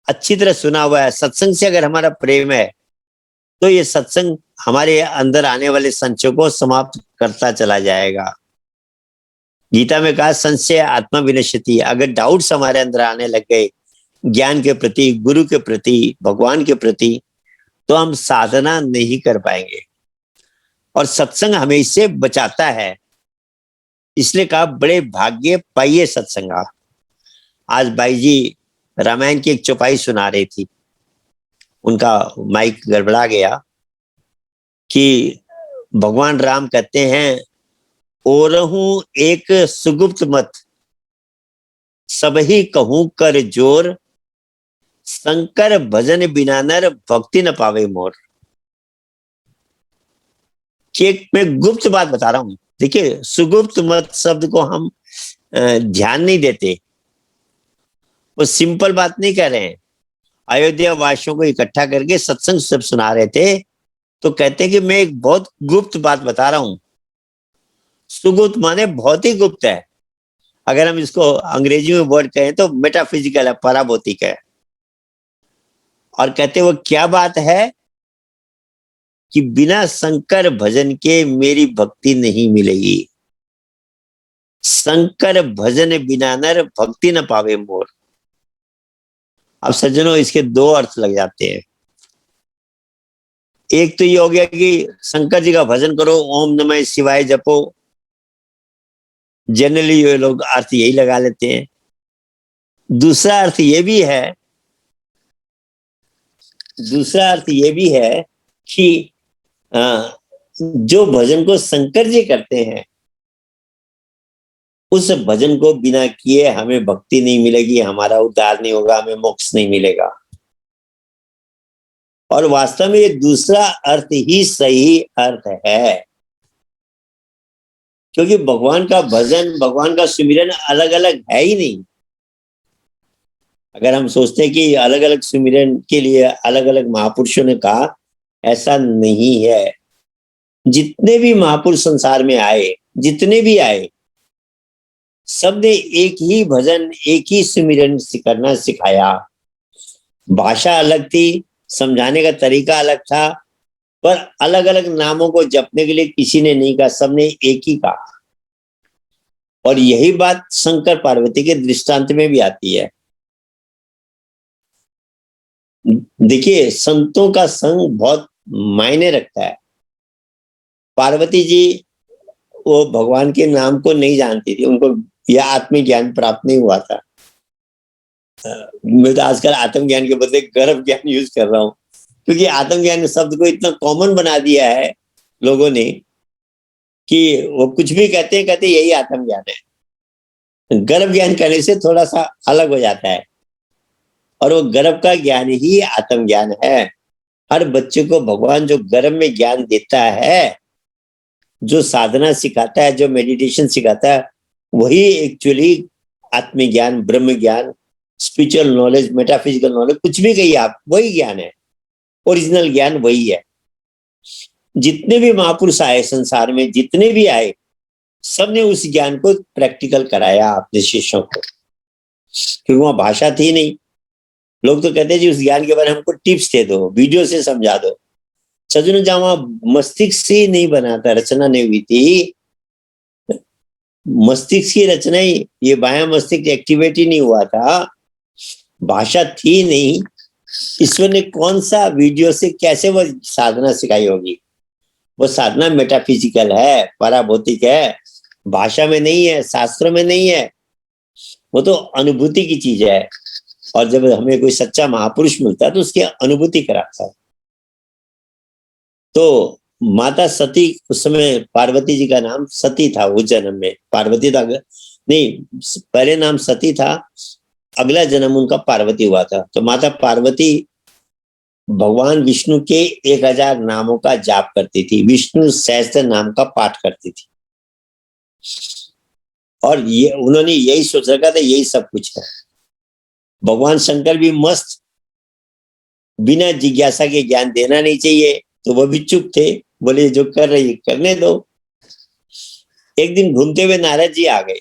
अच्छी तरह सुना हुआ है, सत्संग से अगर हमारा प्रेम है, तो ये सत्संग हमारे अंदर आने वाले संशय को समाप्त करता चला जाएगा। गीता में कहा संशय आत्मा विनश्यति। अगर डाउट्स हमारे अंदर आने लग गए ज्ञान के प्रति, गुरु के प्रति, भगवान के प्रति, तो हम साधना नहीं कर पाएंगे। और सत्संग हमें इससे बचाता है। इसलिए कहा बड़े भाग्य पाइए सत्संगा। आज भाई जी रामायण की एक चौपाई सुना रही थी, उनका माइक गड़बड़ा गया कि भगवान राम कहते हैं, ओरहूं एक सुगुप्त मत, सबही कहूं कर जोर, शंकर भजन बिना नर भक्ति न पावे मोर। कि मैं गुप्त बात बता रहा हूं। देखिए, सुगुप्त मत शब्द को हम ध्यान नहीं देते। वो सिंपल बात नहीं कह रहे हैं। अयोध्या वासियों को इकट्ठा करके सत्संग सब सुना रहे थे, तो कहते हैं कि मैं एक बहुत गुप्त बात बता रहा हूं। सुगुप्त माने बहुत ही गुप्त है। अगर हम इसको अंग्रेजी में वर्ड कहें तो मेटाफिजिकल है, पराभौतिक है। और कहते वो क्या बात है कि बिना शंकर भजन के मेरी भक्ति नहीं मिलेगी। शंकर भजन बिना नर भक्ति न पावे मोर। अब सज्जनों, इसके दो अर्थ लग जाते हैं। एक तो ये हो गया कि शंकर जी का भजन करो, ओम नमः शिवाय जपो। जनरली ये लोग अर्थ यही लगा लेते हैं। दूसरा अर्थ ये भी है कि जो भजन को शंकर जी करते हैं, उस भजन को बिना किए हमें भक्ति नहीं मिलेगी, हमारा उद्धार नहीं होगा, हमें मोक्ष नहीं मिलेगा। और वास्तव में ये दूसरा अर्थ ही सही अर्थ है, क्योंकि भगवान का भजन, भगवान का सुमिरन अलग अलग है ही नहीं। अगर हम सोचते हैं कि अलग अलग सुमिरन के लिए अलग अलग महापुरुषों ने कहा, ऐसा नहीं है। जितने भी महापुरुष संसार में आए, जितने भी आए, सबने एक ही भजन, एक ही सुमिरन करना सिखाया। भाषा अलग थी, समझाने का तरीका अलग था, पर अलग अलग नामों को जपने के लिए किसी ने नहीं कहा, सबने एक ही कहा। और यही बात शंकर पार्वती के दृष्टांत में भी आती है। देखिए, संतों का संग बहुत मायने रखता है। पार्वती जी वो भगवान के नाम को नहीं जानती थी, उनको यह आत्मज्ञान प्राप्त नहीं हुआ था। मैं तो आजकल आत्मज्ञान के बदले गर्भ ज्ञान यूज कर रहा हूँ, क्योंकि आत्मज्ञान शब्द को इतना कॉमन बना दिया है लोगों ने कि वो कुछ भी कहते यही आत्मज्ञान है। गर्भ ज्ञान कहने से थोड़ा सा अलग हो जाता है, और वो गर्भ का ज्ञान ही आत्मज्ञान है। हर बच्चे को भगवान जो गर्भ में ज्ञान देता है, जो साधना सिखाता है, जो मेडिटेशन सिखाता है, वही एक्चुअली आत्मज्ञान, ब्रह्म ज्ञान, स्पिरिचुअल नॉलेज, मेटाफिजिकल नॉलेज, कुछ भी कहिए आप, वही ज्ञान है। ओरिजिनल ज्ञान वही है। जितने भी महापुरुष आए संसार में, जितने भी आए, सबने उस ज्ञान को प्रैक्टिकल कराया अपने शिष्यों को, क्योंकि वहां भाषा थी नहीं। लोग तो कहते हैं जी उस ज्ञान के बारे में हमको टिप्स दे दो, वीडियो से समझा दो। सज्जनों, जहां वहां मस्तिष्क से नहीं बना था, रचना नहीं हुई थी, मस्तिष्क की रचना ही, ये बायां मस्तिष्क एक्टिवेट ही नहीं हुआ था, भाषा थी नहीं, ईश्वर ने कौन सा वीडियो से कैसे वो साधना सिखाई होगी? वो साधना मेटाफिजिकल है, पराभौतिक है, भाषा में नहीं है, शास्त्रों में नहीं है, वो तो अनुभूति की चीज है। और जब हमें कोई सच्चा महापुरुष मिलता है तो उसकी अनुभूति कराता है। तो माता सती, उस समय पार्वती जी का नाम सती था, उस जन्म में पार्वती था नहीं, पहले नाम सती था, अगला जन्म उनका पार्वती हुआ था। तो माता पार्वती भगवान विष्णु के 1000 नामों का जाप करती थी, विष्णु सहस्त्र नाम का पाठ करती थी। और ये उन्होंने यही सोच रखा था यही सब कुछ है। भगवान शंकर भी मस्त, बिना जिज्ञासा के ज्ञान देना नहीं चाहिए, तो वो भी चुप थे, बोले जो कर रही करने दो। एक दिन घूमते हुए नारद जी आ गए।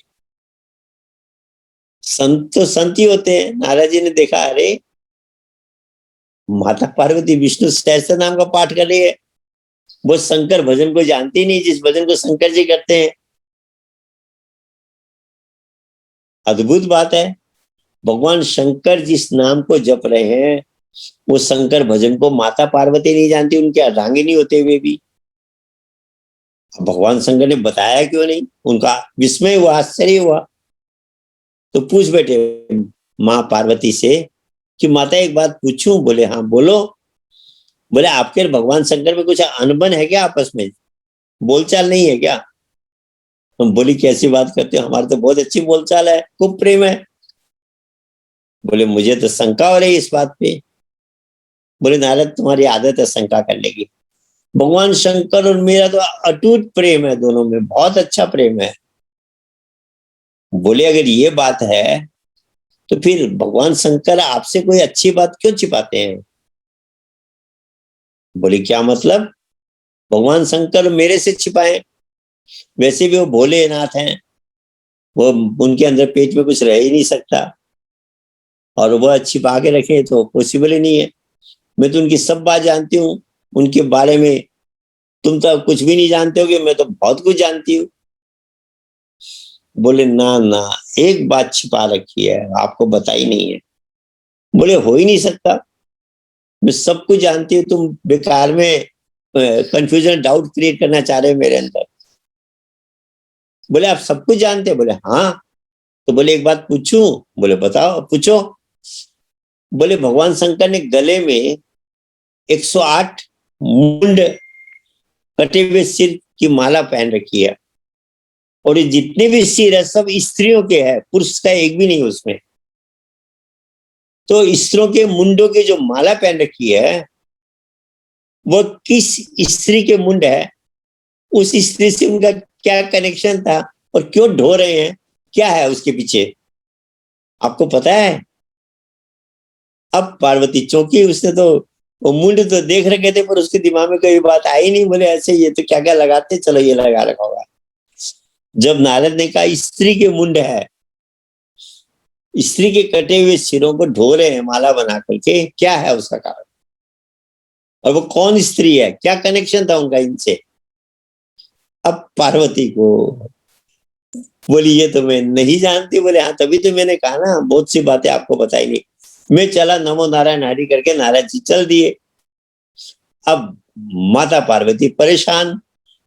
संत तो संत ही होते हैं। नारद जी ने देखा, अरे माता पार्वती विष्णु सहस्त्र नाम का पाठ कर रही है, वो शंकर भजन को जानती नहीं, जिस भजन को शंकर जी करते हैं। अद्भुत बात है, भगवान शंकर जिस नाम को जप रहे हैं वो शंकर भजन को माता पार्वती नहीं जानती, उनके अर्धांगिनी होते हुए भी। भगवान शंकर ने बताया क्यों नहीं? उनका विस्मय हुआ, आश्चर्य हुआ। तो पूछ बैठे माँ पार्वती से कि माता एक बात पूछूं? बोले हाँ बोलो। बोले आपके और भगवान शंकर में कुछ अनबन है क्या? आपस में बोलचाल नहीं है क्या? हम बोली कैसी बात करते हो, हमारी तो बहुत अच्छी बोलचाल है, खूब प्रेम है। बोले मुझे तो शंका हो रही है इस बात पे। बोले नारद तुम्हारी आदत है शंका करने की, भगवान शंकर और मेरा तो अटूट प्रेम है, दोनों में बहुत अच्छा प्रेम है। बोले अगर ये बात है तो फिर भगवान शंकर आपसे कोई अच्छी बात क्यों छिपाते हैं? बोले क्या मतलब? भगवान शंकर मेरे से छिपाए? वैसे भी वो भोलेनाथ हैं, वो उनके अंदर पेट में कुछ रह ही नहीं सकता, और वह छिपा के रखे तो पॉसिबल ही नहीं है। मैं तो उनकी सब बात जानती हूँ, उनके बारे में तुम तो कुछ भी नहीं जानते हो कि मैं तो बहुत कुछ जानती हूँ। बोले ना ना, एक बात छिपा रखी है, आपको बताई नहीं है। बोले हो ही नहीं सकता, मैं सब कुछ जानती हूँ, तुम बेकार में कंफ्यूजन डाउट क्रिएट करना चाह रहे हो मेरे अंदर। बोले आप सब कुछ जानते हो? बोले हाँ। तो बोले एक बात पूछूं? बोले बताओ, पूछो। बोले भगवान शंकर ने गले में 108 मुंड कटे हुए सिर की माला पहन रखी है, और ये जितने भी सिर है सब स्त्रियों के हैं, पुरुष का एक भी नहीं उसमें। तो स्त्रियों के मुंडों की जो माला पहन रखी है वो किस स्त्री के मुंड है, उस स्त्री से उनका क्या कनेक्शन था, और क्यों ढो रहे हैं, क्या है उसके पीछे, आपको पता है? अब पार्वती चौंकी, उसने तो वो मुंड तो देख रखे थे पर उसके दिमाग में कोई बात आई नहीं। बोले ऐसे ये तो क्या क्या लगाते, चलो ये लगा रखा होगा। जब नारद ने कहा स्त्री के मुंड है, स्त्री के कटे हुए सिरों को ढो रहे हैं माला बना करके, क्या है उसका कारण, और वो कौन स्त्री है, क्या कनेक्शन था उनका इनसे? अब पार्वती को बोली ये तो मैं नहीं जानती। बोले हाँ तभी तो मैंने कहा ना बहुत सी बातें आपको बताई नहीं। मैं चला नमो नारायण हरि करके, नारायण जी चल दिए। अब माता पार्वती परेशान,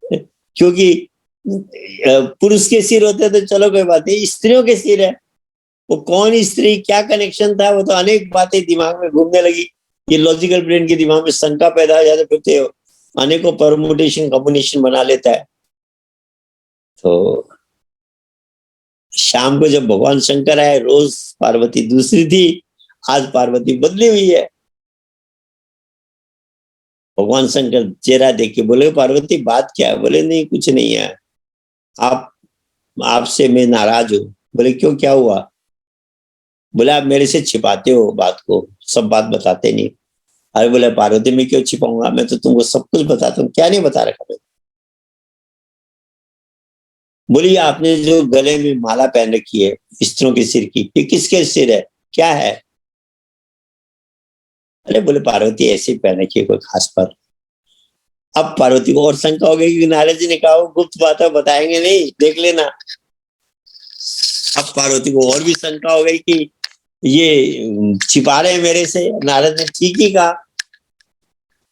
क्योंकि पुरुष के सिर होते तो चलो कोई बात नहीं, स्त्रियों के सिर है, वो कौन स्त्री, क्या कनेक्शन था, वो तो अनेक बातें दिमाग में घूमने लगी। ये लॉजिकल ब्रेन के दिमाग में शंका पैदा हो जाते, फिर तो अनेकों परमुटेशन कॉम्बिनेशन बना लेता है। तो शाम को जब भगवान शंकर आए, रोज पार्वती दूसरी थी, आज पार्वती बदली हुई है। भगवान शंकर चेहरा देख के बोले पार्वती बात क्या है? बोले नहीं कुछ नहीं है, आपसे मैं नाराज हूं। बोले क्यों, क्या हुआ? बोले आप मेरे से छिपाते हो बात को, सब बात बताते नहीं। अरे बोले पार्वती मैं क्यों छिपाऊंगा, मैं तो तुमको सब कुछ बताता हूँ, क्या नहीं बता रखा मैं? बोली आपने जो गले में माला पहन रखी है स्त्रियों के सिर की, ये किसके सिर है, क्या है? अरे बोले पार्वती ऐसे पहन रखी है, कोई खास बात। अब पार्वती को और शंका हो गई कि नारद जी ने कहा गुप्त बात है, बताएंगे नहीं, देख लेना। अब पार्वती को और भी शंका हो गई कि ये छिपा रहे हैं मेरे से। नारद ने ठीक ही कहा।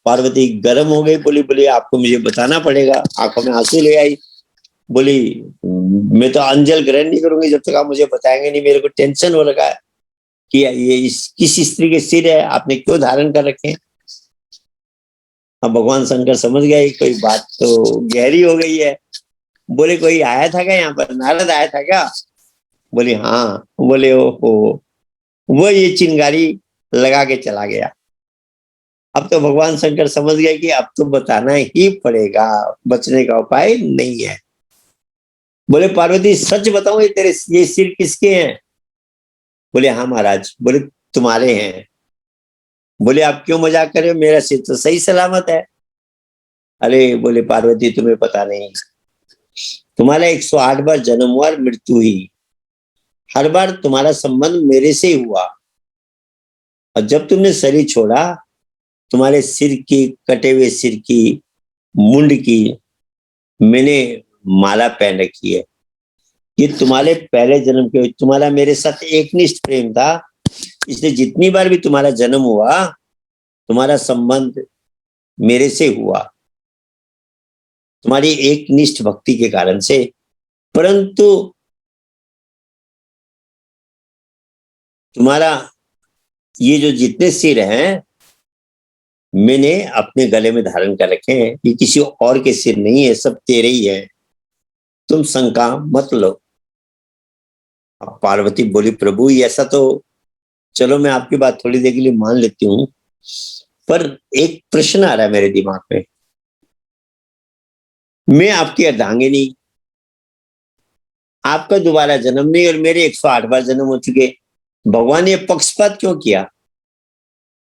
पार्वती गर्म हो गई, बोली बोली आपको मुझे बताना पड़ेगा। आंखों में आंसू ले आई, बोली मैं तो अंजल ग्रहण नहीं करूंगी जब तक आप मुझे बताएंगे नहीं। मेरे को टेंशन हो रखा है कि ये किस स्त्री के सिर है, आपने क्यों धारण कर रखे हैं। अब भगवान शंकर समझ गए कोई बात तो गहरी हो गई है। बोले कोई आया था क्या यहाँ पर, नारद आया था क्या? बोले हाँ। बोले ओहो, वो ये चिंगारी लगा के चला गया। अब तो भगवान शंकर समझ गए कि अब तो बताना ही पड़ेगा, बचने का उपाय नहीं है। बोले पार्वती सच बताऊं, ये तेरे ये सिर किसके हैं? बोले हाँ महाराज। बोले तुम्हारे हैं। बोले आप क्यों मजाक कर रहे हो, मेरा सिर तो सही सलामत है। अरे बोले पार्वती तुम्हें पता नहीं, तुम्हारा 108 बार जन्म हुआ और मृत्यु हुई। हर बार तुम्हारा संबंध मेरे से ही हुआ, और जब तुमने शरीर छोड़ा, तुम्हारे सिर की, कटे हुए सिर की, मुंड की मैंने माला पहन रखी है। ये तुम्हारे पहले जन्म के, तुम्हारा मेरे साथ एकनिष्ठ प्रेम था, इसलिए जितनी बार भी तुम्हारा जन्म हुआ, तुम्हारा संबंध मेरे से हुआ, तुम्हारी एकनिष्ठ भक्ति के कारण से। परंतु तुम्हारा ये जो जितने सिर हैं, मैंने अपने गले में धारण कर रखे हैं। ये किसी और के सिर नहीं है, सब तेरे ही है, तुम शंका मत लो। अब पार्वती बोली प्रभु ऐसा तो चलो मैं आपकी बात थोड़ी देर के लिए मान लेती हूँ, पर एक प्रश्न आ रहा है मेरे दिमाग में। मैं आपकी अर्धांगिनी, आपका दोबारा जन्म नहीं और मेरे 108 बार जन्म हो चुके, भगवान ने पक्षपात क्यों किया?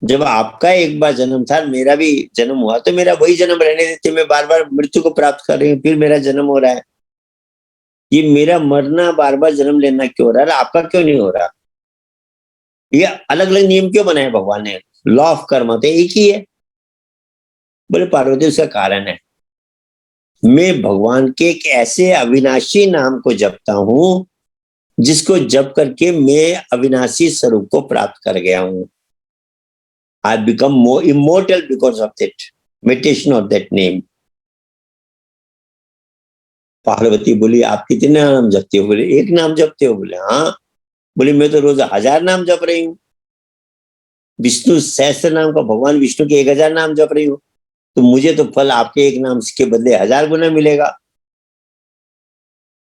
जब आपका एक बार जन्म था, मेरा भी जन्म हुआ, तो मेरा वही जन्म रहने देते। मैं बार बार मृत्यु को प्राप्त कर रही हूँ, फिर मेरा जन्म हो रहा है। ये मेरा मरना, बार बार जन्म लेना क्यों हो रहा है, आपका क्यों नहीं हो रहा? ये अलग अलग नियम क्यों बनाए भगवान ने? लॉ ऑफ कर्म तो एक ही है। बोले पार्वती उसका कारण है, मैं भगवान के एक ऐसे अविनाशी नाम को जपता हूं जिसको जप करके मैं अविनाशी स्वरूप को प्राप्त कर गया हूं। I become more immortal because of that meditation of that name. Parvati बोली आप कितने नाम जपते हो? बोले एक नाम जपते हो? बोले हाँ। बोले मैं तो रोज 1000 नाम जप रही हूँ। विष्णु सहस्त्र नाम का, भगवान विष्णु के 1000 नाम जप रही हूँ, तो मुझे तो फल आपके एक नाम के बदले 1000 गुना मिलेगा।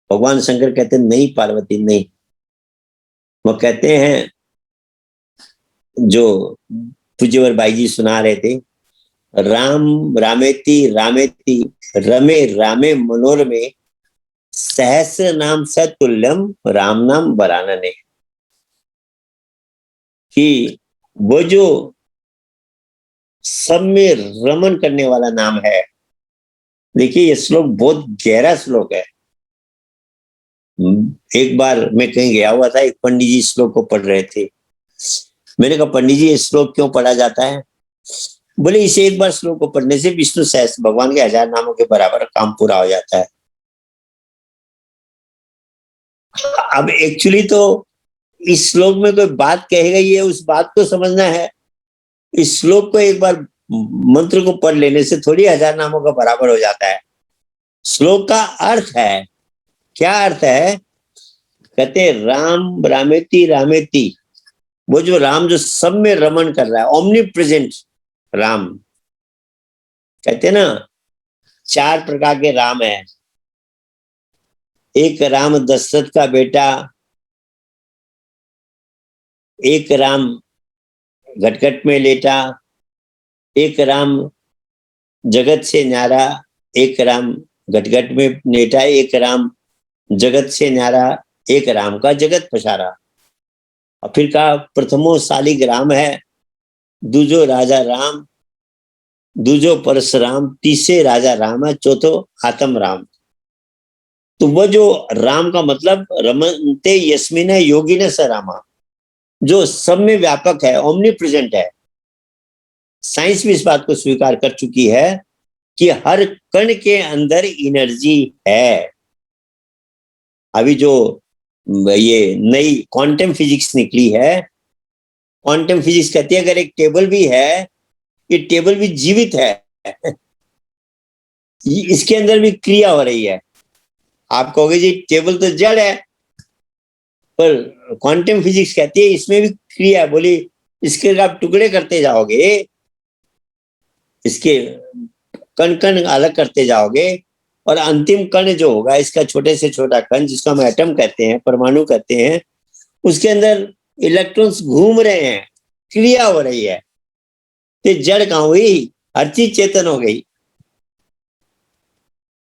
भगवान शंकर कहते हैं नहीं पार्वती नहीं। वो कहते हैं, जो पूज्यवर भाई जी सुना रहे थे, राम रामेति रामेति रमे रामे मनोरमे सहस्र नाम सतुल्यम राम नाम वरानने। कि वो जो सब में रमन करने वाला नाम है। देखिए ये श्लोक बहुत गहरा श्लोक है। एक बार मैं कहीं गया हुआ था, एक पंडित जी श्लोक को पढ़ रहे थे। मैंने कहा पंडित जी ये श्लोक क्यों पढ़ा जाता है? बोले इसे एक बार श्लोक को पढ़ने से विष्णु सहस्त्र, भगवान के 1000 नामों के बराबर काम पूरा हो जाता है। अब एक्चुअली तो इस श्लोक में कोई बात कही गई है, उस बात को समझना है। इस श्लोक को एक बार मंत्र को पढ़ लेने से थोड़ी 1000 नामों का बराबर हो जाता है। श्लोक का अर्थ है, क्या अर्थ है? कहते राम रामेति रामेति, वो जो राम जो सब में रमन कर रहा है, ओमनी प्रेजेंट राम। कहते ना 4 प्रकार के राम है। एक राम दशरथ का बेटा, एक राम घटघट में लेटा, एक राम जगत से न्यारा, एक राम घटघट में लेटा, एक राम जगत से न्यारा, एक राम का जगत पसारा। और फिर कहा प्रथमो शालिग राम है, दूजो राजा राम, दूजो परशुराम, तीसरे राजा राम है, चौथो आत्म राम। तो वो जो राम का मतलब रमनते यस्मिन योगिन स रामा, जो सब में व्यापक है, ओमनी प्रेजेंट है। साइंस भी इस बात को स्वीकार कर चुकी है कि हर कण के अंदर एनर्जी है। अभी जो ये नई क्वांटम फिजिक्स निकली है। क्वांटम फिजिक्स कहती है अगर एक टेबल भी है, ये टेबल भी जीवित है, इसके अंदर भी क्रिया हो रही है। आप कहोगे जी टेबल तो जड़ है, पर क्वांटम फिजिक्स कहती है इसमें भी क्रिया है। बोली इसके आप टुकड़े करते जाओगे, इसके कण कण अलग करते जाओगे, और अंतिम कण जो होगा इसका छोटे से छोटा कण, जिसको हम एटम कहते हैं, परमाणु कहते हैं, उसके अंदर इलेक्ट्रॉन्स घूम रहे हैं, क्रिया हो रही है। तो जड़ कहाँ हुई? हर चीज चेतन हो गई।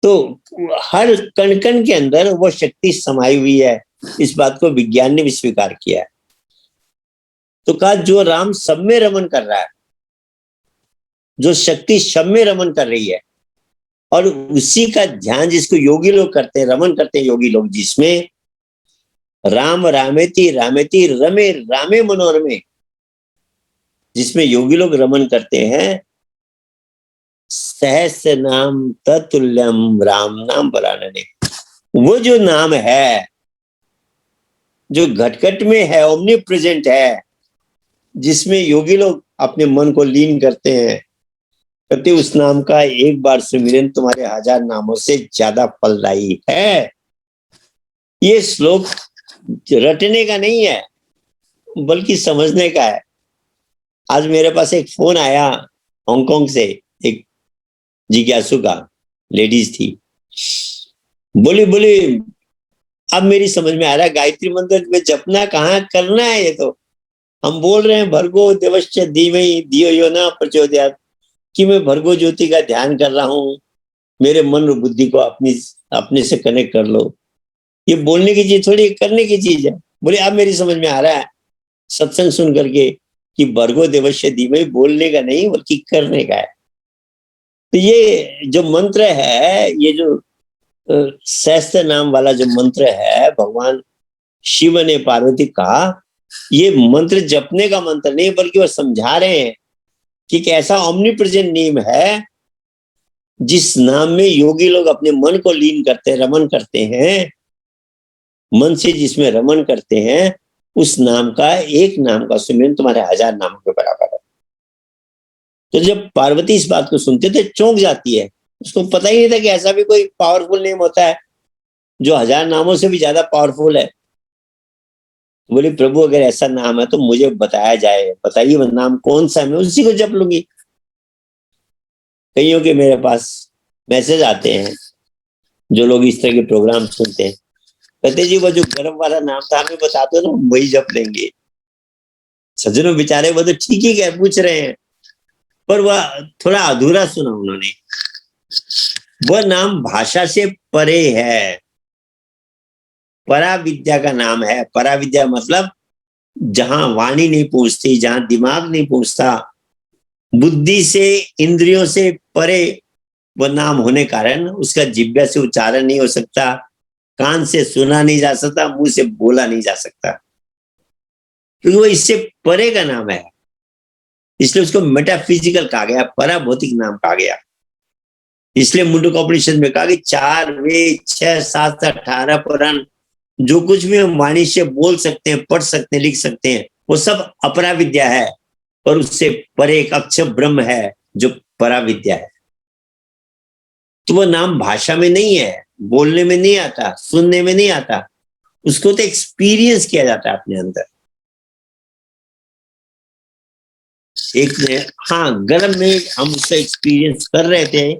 तो हर कण कण के अंदर वो शक्ति समाई हुई है। इस बात को विज्ञान ने भी स्वीकार किया है। तो कहा जो राम सब में रमन कर रहा है, जो शक्ति सब में रमन कर रही है, और उसी का ध्यान जिसको योगी लोग करते हैं, रमन करते हैं योगी लोग, जिसमें राम रामेति रामेति रमे रामे मनोरमे, जिसमें योगी लोग रमन करते हैं, सहस्र नाम तत्तुल्यम राम नाम बरानने, वो जो नाम है जो घटघट में है, ओमनी प्रेजेंट है, जिसमें योगी लोग अपने मन को लीन करते हैं, कहते उस नाम का एक बार सुमिरन तुम्हारे 1000 नामों से ज्यादा फलदायी है। ये श्लोक रटने का नहीं है, बल्कि समझने का है। आज मेरे पास एक फोन आया हांगकांग से, एक जिज्ञासु का, लेडीज थी, बोली अब मेरी समझ में आ रहा है गायत्री मंत्र में जपना कहाँ करना है। ये तो हम बोल रहे हैं भर्गो देवश्च धीमहि धियो यो न प्रचोदयात्, कि मैं भर्गो ज्योति का ध्यान कर रहा हूँ, मेरे मन और बुद्धि को अपने से कनेक्ट कर लो। ये बोलने की चीज थोड़ी, करने की चीज है। बोले अब मेरी समझ में आ रहा है सत्संग सुन करके कि भर्गो देवश्च धीमहि बोलने का नहीं बल्कि करने का है। तो ये जो मंत्र है, ये जो सहस्त्र नाम वाला जो मंत्र है, भगवान शिव ने पार्वती का, ये मंत्र जपने का मंत्र नहीं, बल्कि वो समझा रहे हैं कि एक ऐसा ओमनी प्रेजेंट नेम है जिस नाम में योगी लोग अपने मन को लीन करते हैं, रमन करते हैं। मन से जिसमें रमन करते हैं, उस नाम का, एक नाम का सुमिरन तुम्हारे 1000 नामों के बराबर है। तो जब पार्वती इस बात को सुनते थे चौंक जाती है। उसको पता ही नहीं था कि ऐसा भी कोई पावरफुल नेम होता है जो 1000 नामों से भी ज्यादा पावरफुल है। बोले प्रभु अगर ऐसा नाम है तो मुझे बताया जाए, बताइए वो नाम कौन सा है, मैं उसी को जप लूंगी। कईयों के मेरे पास मैसेज आते हैं, जो लोग इस तरह के प्रोग्राम सुनते हैं, कहते जी वो जो गर्भ वाला नाम था हमें बता दो ना, वही जप लेंगे। सज्जनों बेचारे वो तो ठीक ही क्या पूछ रहे हैं, पर वह थोड़ा अधूरा सुना उन्होंने। वह नाम भाषा से परे है, परा विद्या का नाम है। परा विद्या मतलब जहां वाणी नहीं पहुंचती, जहां दिमाग नहीं पहुंचता, बुद्धि से, इंद्रियों से परे वह नाम होने कारण उसका जिह्वा से उच्चारण नहीं हो सकता, कान से सुना नहीं जा सकता, मुंह से बोला नहीं जा सकता, क्योंकि वो इससे परे का नाम है। इसलिए उसको मेटाफिजिकल कहा गया, परा भौतिक नाम कहा गया। इसलिए मुंडकोपनिषद में कहा कि 4 वेद 6 7 18 पुराण, जो कुछ भी हम वाणी से बोल सकते हैं, पढ़ सकते हैं, लिख सकते हैं, वो सब अपरा विद्या है। और उससे परे एक अक्षर ब्रह्म है जो परा विद्या है। तो वो नाम भाषा में नहीं है, बोलने में नहीं आता, सुनने में नहीं आता, उसको तो एक्सपीरियंस किया जाता है अपने अंदर। एक ने, हाँ, गर्भ में हम उसका एक्सपीरियंस कर रहे थे,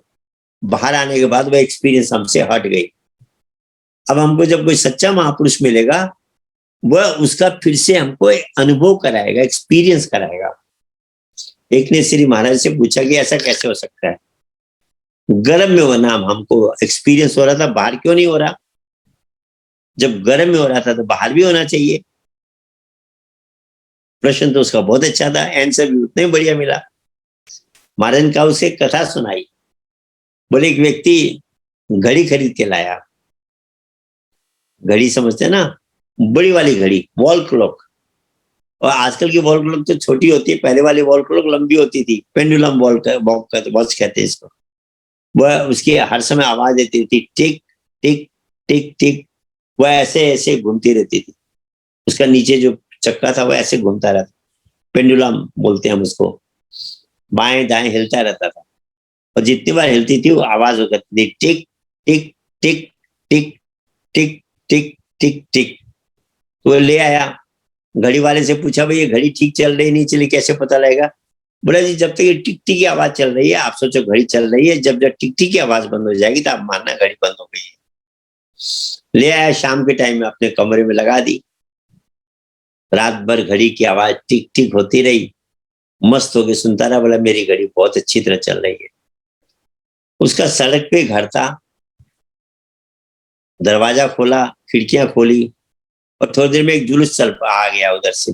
बाहर आने के बाद वह एक्सपीरियंस हमसे हट गई। अब हमको जब कोई सच्चा महापुरुष मिलेगा, वह उसका फिर से हमको अनुभव कराएगा, एक्सपीरियंस कराएगा। एक ने श्री महाराज से पूछा कि ऐसा कैसे हो सकता है, गर्भ में वो नाम हमको एक्सपीरियंस हो रहा था, बाहर क्यों नहीं हो रहा? जब गर्भ में हो रहा था तो बाहर भी होना चाहिए। प्रश्न तो उसका बहुत अच्छा था, आंसर भी उतना ही बढ़िया मिला। महाराज का उसे कथा सुनाई। बोले एक व्यक्ति घड़ी खरीद के लाया, घड़ी समझते ना, बड़ी वाली घड़ी, वॉल क्लॉक। और आजकल की वॉल क्लॉक तो छोटी होती है, पहले वाली वॉल क्लॉक लंबी होती थी, पेंडुलम वॉच कहते हैं इसको। वह उसकी हर समय आवाज देती थी, टिक टिक टिक टिक, वह ऐसे ऐसे घूमती रहती थी। उसका नीचे जो चक्का था वो ऐसे घूमता रहता, पेंडुलम बोलते हैं हम उसको, बाएं दाएं हिलता रहता था। और जितनी बार हिलती थी वो आवाज हो करती थी, टिक टिक टिक टिक टिक टिक टिक टिक। तो वो ले आया, घड़ी वाले से पूछा, भाई ये घड़ी ठीक चल रही नहीं चली, कैसे पता लगेगा? बोला जी जब तक ये टिक टिक की आवाज चल रही है आप सोचो घड़ी चल रही है, जब जब टिक टिक की आवाज बंद हो जाएगी तो आप मानना घड़ी बंद हो गई है। ले आया, शाम के टाइम में अपने कमरे में लगा दी, रात भर घड़ी की आवाज टिक टिक होती रही, मस्त होके सुनता रहा। बोला मेरी घड़ी बहुत अच्छी तरह चल रही है। उसका सड़क पे घर था, दरवाजा खोला, खिड़कियां खोली और थोड़ी देर में एक जुलूस चल आ गया उधर से।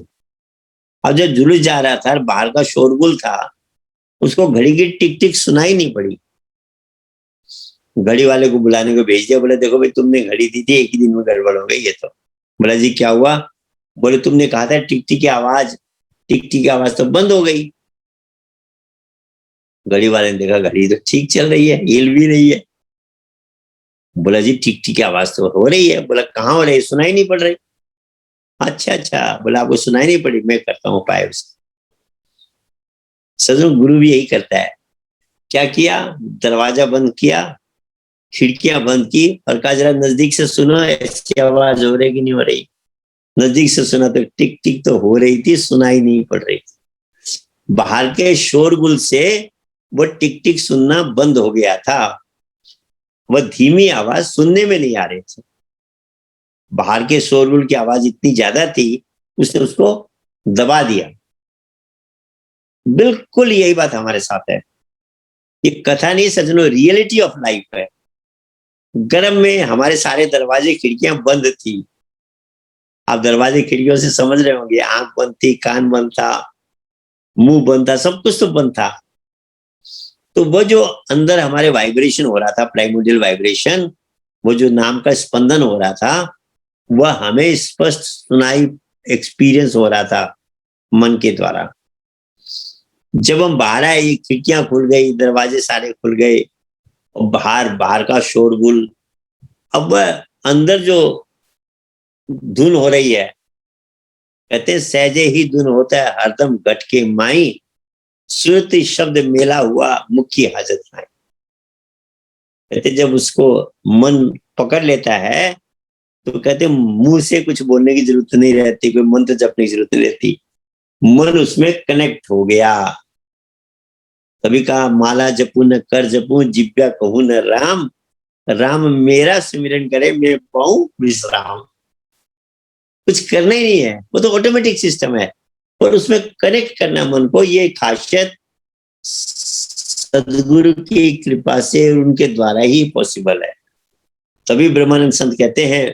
अब जब जुलूस जा रहा था, बाहर का शोरगुल था, उसको घड़ी की टिक टिक सुनाई नहीं पड़ी। घड़ी वाले को बुलाने को भेज दिया, बोले देखो भाई तुमने घड़ी दी थी, एक ही दिन में गड़बड़ हो गई ये तो। बोला जी क्या हुआ? बोले तुमने कहा था टिक टिक की आवाज, टिक टिक की आवाज तो बंद हो गई। घड़ी वाले ने देखा घड़ी तो ठीक चल रही है, हिल भी रही है। बोला जी टिक टिक की आवाज तो हो रही है। बोला कहाँ हो रही है, सुनाई नहीं पड़ रही? अच्छा अच्छा। बोला आपको सुनाई नहीं पड़ी, मैं करता हूँ उपाय उसका। सजन गुरु भी यही करता है। क्या किया? दरवाजा बंद किया, खिड़कियां बंद की और कहा जरा नजदीक से सुनो, ऐसी आवाज हो रही कि नहीं हो रही? नजदीक से सुना तो टिक टिक तो हो रही थी, सुनाई नहीं पड़ रही थी। बाहर के शोरगुल से वो टिक टिक सुनना बंद हो गया था। वह धीमी आवाज सुनने में नहीं आ रही थी, बाहर के शोरगुल की आवाज इतनी ज्यादा थी, उसने उसको दबा दिया। बिल्कुल यही बात हमारे साथ है। ये कथा नहीं सजनों, रियलिटी ऑफ लाइफ है। गर्म में हमारे सारे दरवाजे खिड़कियां बंद थी। आप दरवाजे खिड़कियों से समझ रहे होंगे, आंख बंद थी, कान बंद था, मुंह बंद था, सब कुछ तो बंद था। तो वो जो अंदर हमारे वाइब्रेशन हो रहा था, प्राइमोडियल वाइब्रेशन, वो जो नाम का स्पंदन हो रहा था, वह हमें स्पष्ट सुनाई, एक्सपीरियंस हो रहा था मन के द्वारा। जब हम बाहर आए, ये खिड़कियां खुल गई, दरवाजे सारे खुल गए और बाहर का शोरगुल, अब वह अंदर जो धुन हो रही है, कहते हैं सहजे ही धुन होता है हरदम घट के माई, श्रुति शब्द मेला हुआ मुख्य हाजत नाई। कहते जब उसको मन पकड़ लेता है तो कहते मुंह से कुछ बोलने की जरूरत नहीं रहती, कोई मंत्र जपने की जरूरत नहीं रहती, मन उसमें कनेक्ट हो गया। कभी कहा माला जपू न कर जपू, जिब्या कहूं न राम, राम मेरा सिमरन करे मैं पाऊं विश्राम। कुछ करना ही नहीं है, वो तो ऑटोमेटिक सिस्टम है, और उसमें कनेक्ट करना मन को, ये खासियत सदगुरु की कृपा से उनके द्वारा ही पॉसिबल है। तभी ब्रह्मानंद संत कहते हैं,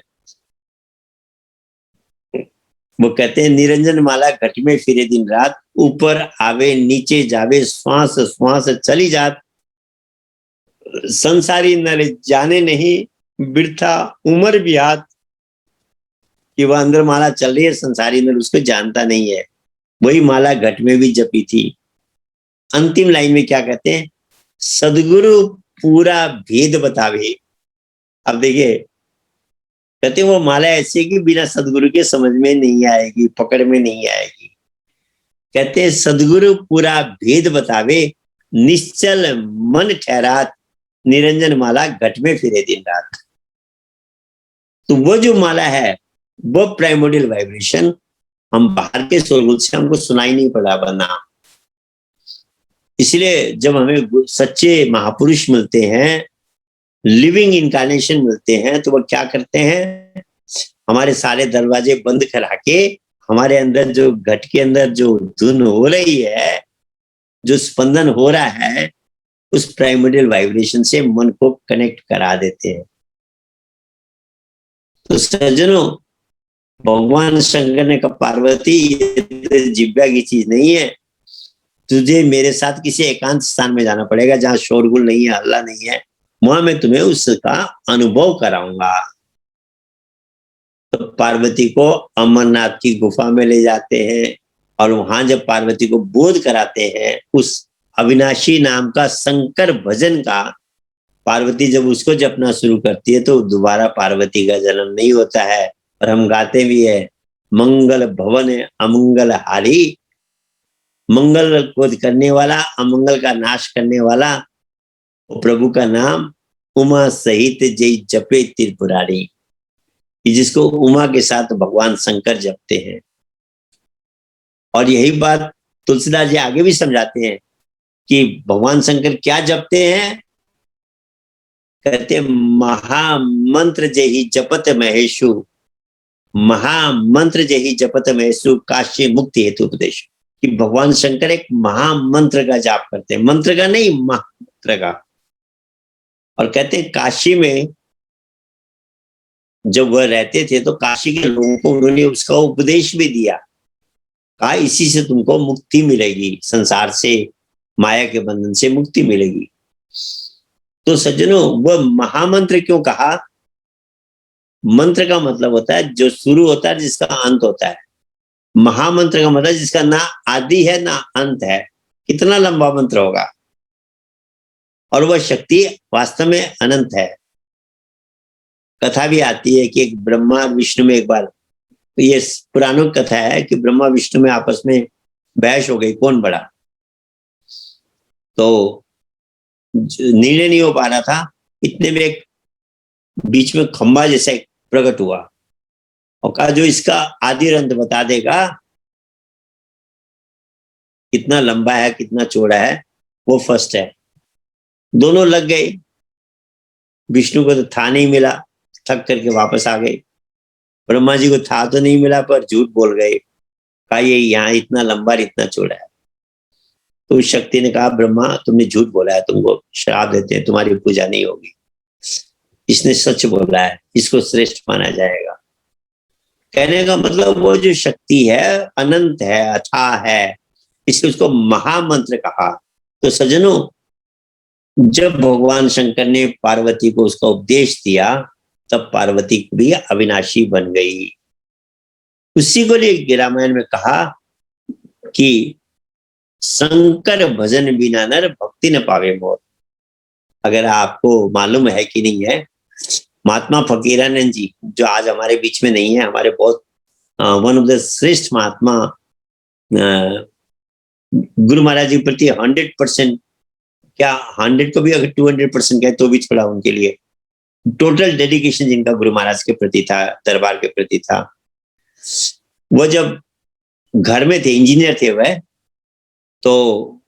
वो कहते हैं निरंजन माला घट में फिरे दिन रात, ऊपर आवे नीचे जावे श्वास श्वास चली जात, संसारी नर जाने नहीं बिरथा उम्र भी हाथ। कि वह अंदर माला चल रही है, संसारी नर उसको जानता नहीं है। वही माला घट में भी जपी थी। अंतिम लाइन में क्या कहते हैं? सदगुरु पूरा भेद बतावे। अब देखिए, कहते वो माला ऐसी कि बिना सदगुरु के समझ में नहीं आएगी, पकड़ में नहीं आएगी। कहते सदगुरु पूरा भेद बतावे, निश्चल मन ठहरात, निरंजन माला घट में फिरे दिन रात। तो वो जो माला है वो प्राइमोडियल वाइब्रेशन, हम बाहर के शोरगुल से हमको सुनाई नहीं पड़ा बना। इसलिए जब हमें सच्चे महापुरुष मिलते हैं, लिविंग इनकारनेशन मिलते हैं, तो वो क्या करते हैं? हमारे सारे दरवाजे बंद करा के हमारे अंदर जो घट के अंदर जो धुन हो रही है, जो स्पंदन हो रहा है, उस प्राइमोडियल वाइब्रेशन से मन को कनेक्ट करा देते हैं। तो सज्जनों, भगवान शंकर ने कहा पार्वती ये जिब्या की चीज नहीं है, तुझे मेरे साथ किसी एकांत स्थान में जाना पड़ेगा जहां शोरगुल नहीं है, हल्ला नहीं है, वहां मैं तुम्हें उसका अनुभव कराऊंगा। तो पार्वती को अमरनाथ की गुफा में ले जाते हैं और वहां जब पार्वती को बोध कराते हैं, उस अविनाशी नाम का शंकर भजन का पार्वती जब उसको जपना शुरू करती है तो दोबारा पार्वती का जन्म नहीं होता है। और हम गाते भी है, मंगल भवन अमंगल हारी, मंगल को करने वाला, अमंगल का नाश करने वाला, वो प्रभु का नाम उमा सहित जय जपे त्रिपुरारी, जिसको उमा के साथ भगवान शंकर जपते हैं। और यही बात तुलसीदास जी आगे भी समझाते हैं कि भगवान शंकर क्या जपते हैं। कहते महामंत्र जय जपत महेशु, महामंत्र जय जपत महेशु काशी मुक्ति हेतु उपदेश। कि भगवान शंकर एक महामंत्र का जाप करते हैं, मंत्र का नहीं, महामंत्र का। और कहते हैं काशी में जब वह रहते थे तो काशी के लोगों को उन्होंने उसका उपदेश भी दिया, कहा इसी से तुमको मुक्ति मिलेगी, संसार से, माया के बंधन से मुक्ति मिलेगी। तो सज्जनों, वह महामंत्र क्यों कहा? मंत्र का मतलब होता है जो शुरू होता है, जिसका अंत होता है। महामंत्र का मतलब जिसका ना आदि है ना अंत है। कितना लंबा मंत्र होगा, और वह शक्ति वास्तव में अनंत है। कथा भी आती है कि एक ब्रह्मा और विष्णु में एक बार, ये पुराणों कथा है कि ब्रह्मा विष्णु में आपस में बहस हो गई कौन बड़ा। तो निर्णय नहीं हो पा रहा था, इतने में एक बीच में खंबा जैसा प्रकट हुआ और कहा जो इसका आदि अंत बता देगा, कितना लंबा है कितना चौड़ा है, वो फर्स्ट है। दोनों लग गए, विष्णु को तो था नहीं मिला, थक करके वापस आ गए। ब्रह्मा जी को था तो नहीं मिला पर झूठ बोल गए, कहा ये यहाँ इतना लंबा इतना चौड़ा है। तो उस शक्ति ने कहा ब्रह्मा तुमने झूठ बोला है, तुमको श्राप देते हैं, तुम्हारी पूजा नहीं होगी। इसने सच बोला है, इसको श्रेष्ठ माना जाएगा। कहने का मतलब वो जो शक्ति है अनंत है, अथाह है, इसलिए उसको महामंत्र कहा। तो सज्जनों, जब भगवान शंकर ने पार्वती को उसका उपदेश दिया तब पार्वती भी अविनाशी बन गई। उसी को लिए रामायण में कहा कि शंकर भजन बिना नर भक्ति न पावे मोर। अगर आपको मालूम है कि नहीं है, महात्मा फकीरानंद जी जो आज हमारे बीच में नहीं है, हमारे बहुत वन ऑफ द श्रेष्ठ महात्मा, गुरु महाराज जी के प्रति 100%, क्या 100 को भी अगर 200% कहे तो भी थोड़ा उनके लिए टोटल डेडिकेशन जिनका गुरु महाराज के प्रति था, दरबार के प्रति था। वो जब घर में थे, इंजीनियर थे वह, तो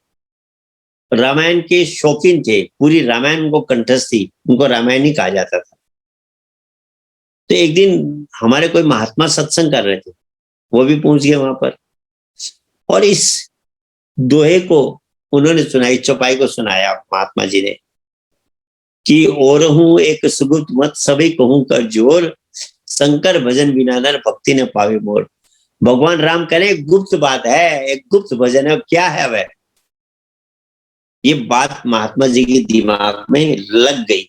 रामायण के शौकीन थे, पूरी रामायण उनको कंठस्थ थी, उनको रामायण ही कहा जाता था। तो एक दिन हमारे कोई महात्मा सत्संग कर रहे थे, वो भी पहुंच गए वहां पर, और इस दोहे को उन्होंने सुनाई, चौपाई को सुनाया महात्मा जी ने कि और हूं एक सुगुप्त मत सभी कहूं कर जोर, शंकर भजन बिना नर भक्ति न पावे मोर। भगवान राम कह रहे एक गुप्त बात है, एक गुप्त भजन है। क्या है वह? ये बात महात्मा जी के दिमाग में लग गई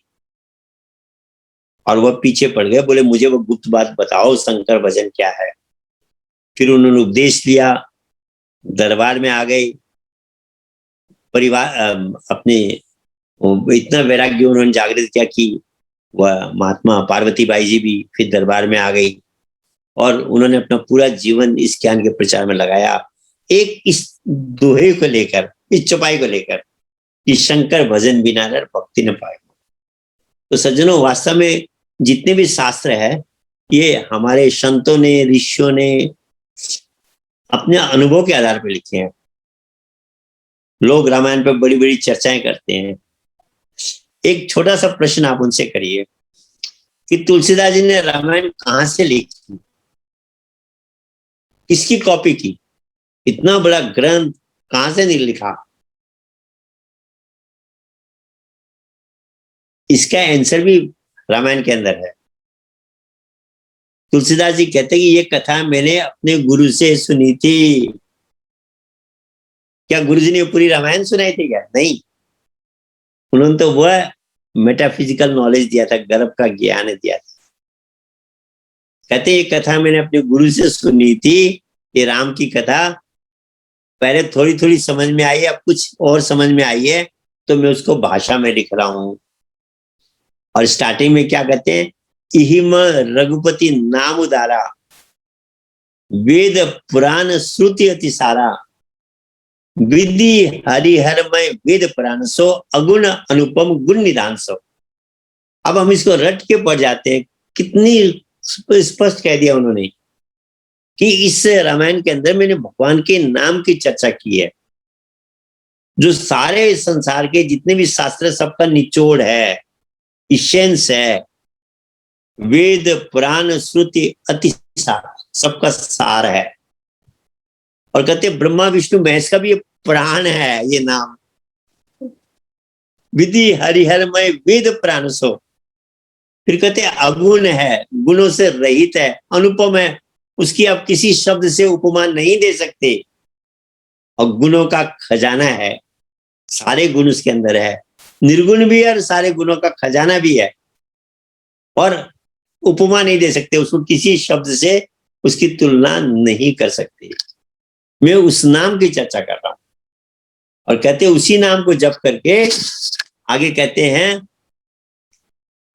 और वह पीछे पड़ गए, बोले मुझे वो गुप्त बात बताओ, शंकर भजन क्या है। फिर उन्होंने उपदेश लिया, दरबार में आ गए, परिवार अपने इतना वैराग्य उन्होंने जागृत किया कि वह महात्मा पार्वती बाई जी भी फिर दरबार में आ गई और उन्होंने अपना पूरा जीवन इस ज्ञान के प्रचार में लगाया, एक इस दोहे को लेकर, इस चौपाई को लेकर कि शंकर भजन बिना नर भक्ति न पाए। तो सज्जनों, वास्तव में जितने भी शास्त्र है ये हमारे संतों ने, ऋषियों ने अपने अनुभव के आधार पर लिखे हैं। लोग रामायण पर बड़ी बड़ी चर्चाएं करते हैं। एक छोटा सा प्रश्न आप उनसे करिए कि तुलसीदास जी ने रामायण कहां से लिखी, किसकी कॉपी की? इतना बड़ा ग्रंथ कहां से नहीं लिखा? इसका आंसर भी रामायण के अंदर है। तुलसीदास जी कहते हैं कि ये कथा मैंने अपने गुरु से सुनी थी। क्या गुरु जी ने पूरी रामायण सुनाई थी क्या? नहीं, उन्होंने तो वह मेटाफिजिकल नॉलेज दिया था, गर्भ का ज्ञान दिया था। कहते ये कथा मैंने अपने गुरु से सुनी थी, ये राम की कथा पहले थोड़ी थोड़ी समझ में आई, अब कुछ और समझ में आई है, तो मैं उसको भाषा में लिख रहा हूं। और स्टार्टिंग में क्या कहते हैं, इहिम रघुपति नाम उदारा, वेद पुराण श्रुति अति सारा, विधि हरिहरमय वेद पुराण सो, अगुण अनुपम गुण निधान सो। अब हम इसको रट के पढ़ जाते हैं, कितनी स्पष्ट कह दिया उन्होंने कि इस रामायण के अंदर मैंने भगवान के नाम की चर्चा की है, जो सारे संसार के जितने भी शास्त्र सबका निचोड़ है, इसेंस है, वेद पुराण श्रुति अति सार, सबका सार है। और कहते ब्रह्मा विष्णु महेश का भी ये प्राण है, ये नाम। विधि हरिहरमय वेद प्राण सो, फिर कहते अगुण है, गुणों से रहित है, अनुपम है, उसकी आप किसी शब्द से उपमा नहीं दे सकते, और गुणों का खजाना है, सारे गुण उसके अंदर है, निर्गुण भी है और सारे गुणों का खजाना भी है, और उपमा नहीं दे सकते, उसको किसी शब्द से उसकी तुलना नहीं कर सकते। मैं उस नाम की चर्चा कर रहा हूं। और कहते उसी नाम को जप करके आगे कहते हैं,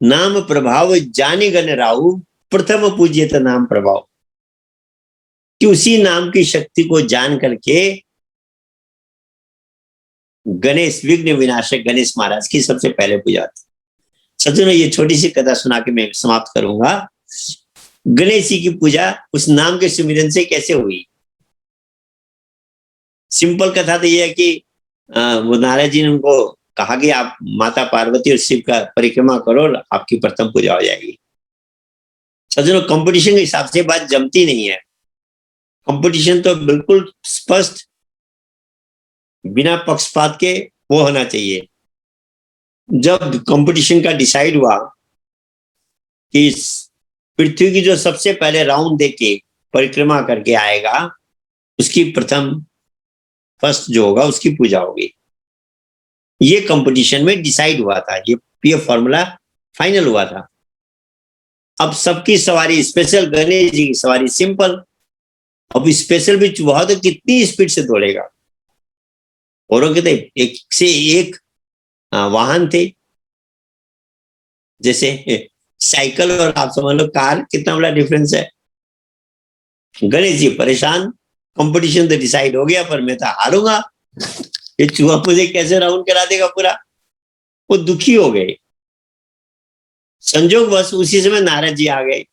नाम प्रभाव जाने गण राहु, प्रथम पूज्यत नाम प्रभाव, कि उसी नाम की शक्ति को जान करके गणेश, विघ्न विनाशक गणेश महाराज की सबसे पहले पूजा होती। सज्जनों, ये छोटी सी कथा सुना के मैं समाप्त करूंगा। गणेश जी की पूजा उस नाम के सुमिरन से कैसे हुई? सिंपल कथा तो ये है कि वो नारद जी ने उनको कहा कि आप माता पार्वती और शिव का परिक्रमा करो, आपकी प्रथम पूजा हो जाएगी। सज्जनों, कंपटीशन के हिसाब से बात जमती नहीं है। कंपटीशन तो बिल्कुल स्पष्ट, बिना पक्षपात के वो होना चाहिए। जब कंपटीशन का डिसाइड हुआ कि पृथ्वी की जो सबसे पहले राउंड देके परिक्रमा करके आएगा, उसकी प्रथम फर्स्ट जो होगा उसकी पूजा होगी, ये कंपटीशन में डिसाइड हुआ था, ये फॉर्मूला फाइनल हुआ था। अब सबकी सवारी स्पेशल, गणेश जी की सवारी सिंपल। अब स्पेशल भी हुआ तो कितनी स्पीड से दौड़ेगा? औरों के तो एक से एक वाहन थे, जैसे साइकिल और आप समझ लो कार, कितना बड़ा डिफरेंस है। गणेश जी परेशान, कंपटीशन तो डिसाइड हो गया पर मैं तो हारूंगा, ये चूहा मुझे कैसे राउंड करा देगा पूरा। वो दुखी हो गए। संजोग बस उसी समय नारद जी आ गए।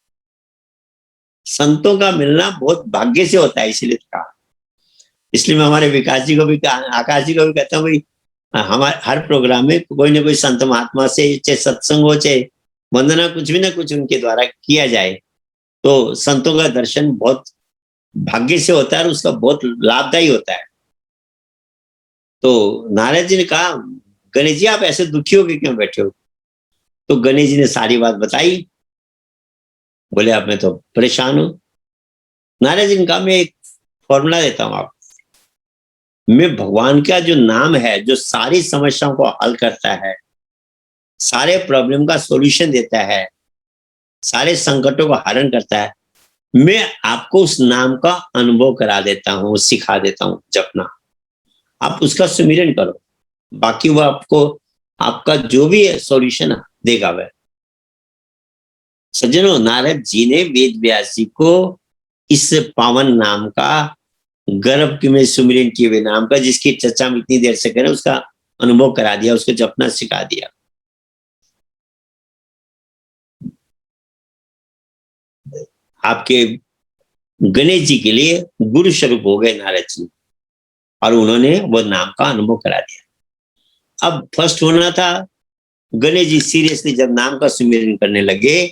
संतों का मिलना बहुत भाग्य से होता है, इसीलिए कहा। इसलिए मैं हमारे विकास जी को भी, आकाश जी को भी कहता हूँ, भाई हमारे हर प्रोग्राम में कोई ना कोई संत महात्मा से, चाहे सत्संग हो, चाहे वंदना, कुछ भी ना कुछ उनके द्वारा किया जाए, तो संतों का दर्शन बहुत भाग्य से होता है और उसका बहुत लाभदायी होता है। तो नारद जी ने कहा, गणेश जी आप ऐसे दुखी होकर क्यों बैठे हो? तो गणेश जी ने सारी बात बताई। बोले अब मैं तो परेशान हूं। नारद जी ने कहा, मैं एक फॉर्मूला देता हूं आपको। मैं भगवान का जो नाम है, जो सारी समस्याओं को हल करता है, सारे प्रॉब्लम का सॉल्यूशन देता है, सारे संकटों को हरण करता है, मैं आपको उस नाम का अनुभव करा देता हूं, सिखा देता हूं जपना। आप उसका सुमिरन करो, बाकी वो आपको आपका जो भी सॉल्यूशन देगा वह। सज्जनों, नारद जी ने वेद व्यास जी को इस पावन नाम का, गर्भ में सुमिरन किए हुए नाम का, जिसकी चर्चा हम इतनी देर से करें, उसका अनुभव करा दिया, उसको जपना सिखा दिया। आपके गणेश जी के लिए गुरु स्वरूप हो गए नारद जी, और उन्होंने वो नाम का अनुभव करा दिया। अब फर्स्ट होना था। गणेश जी सीरियसली जब नाम का सुमिरन करने लगे,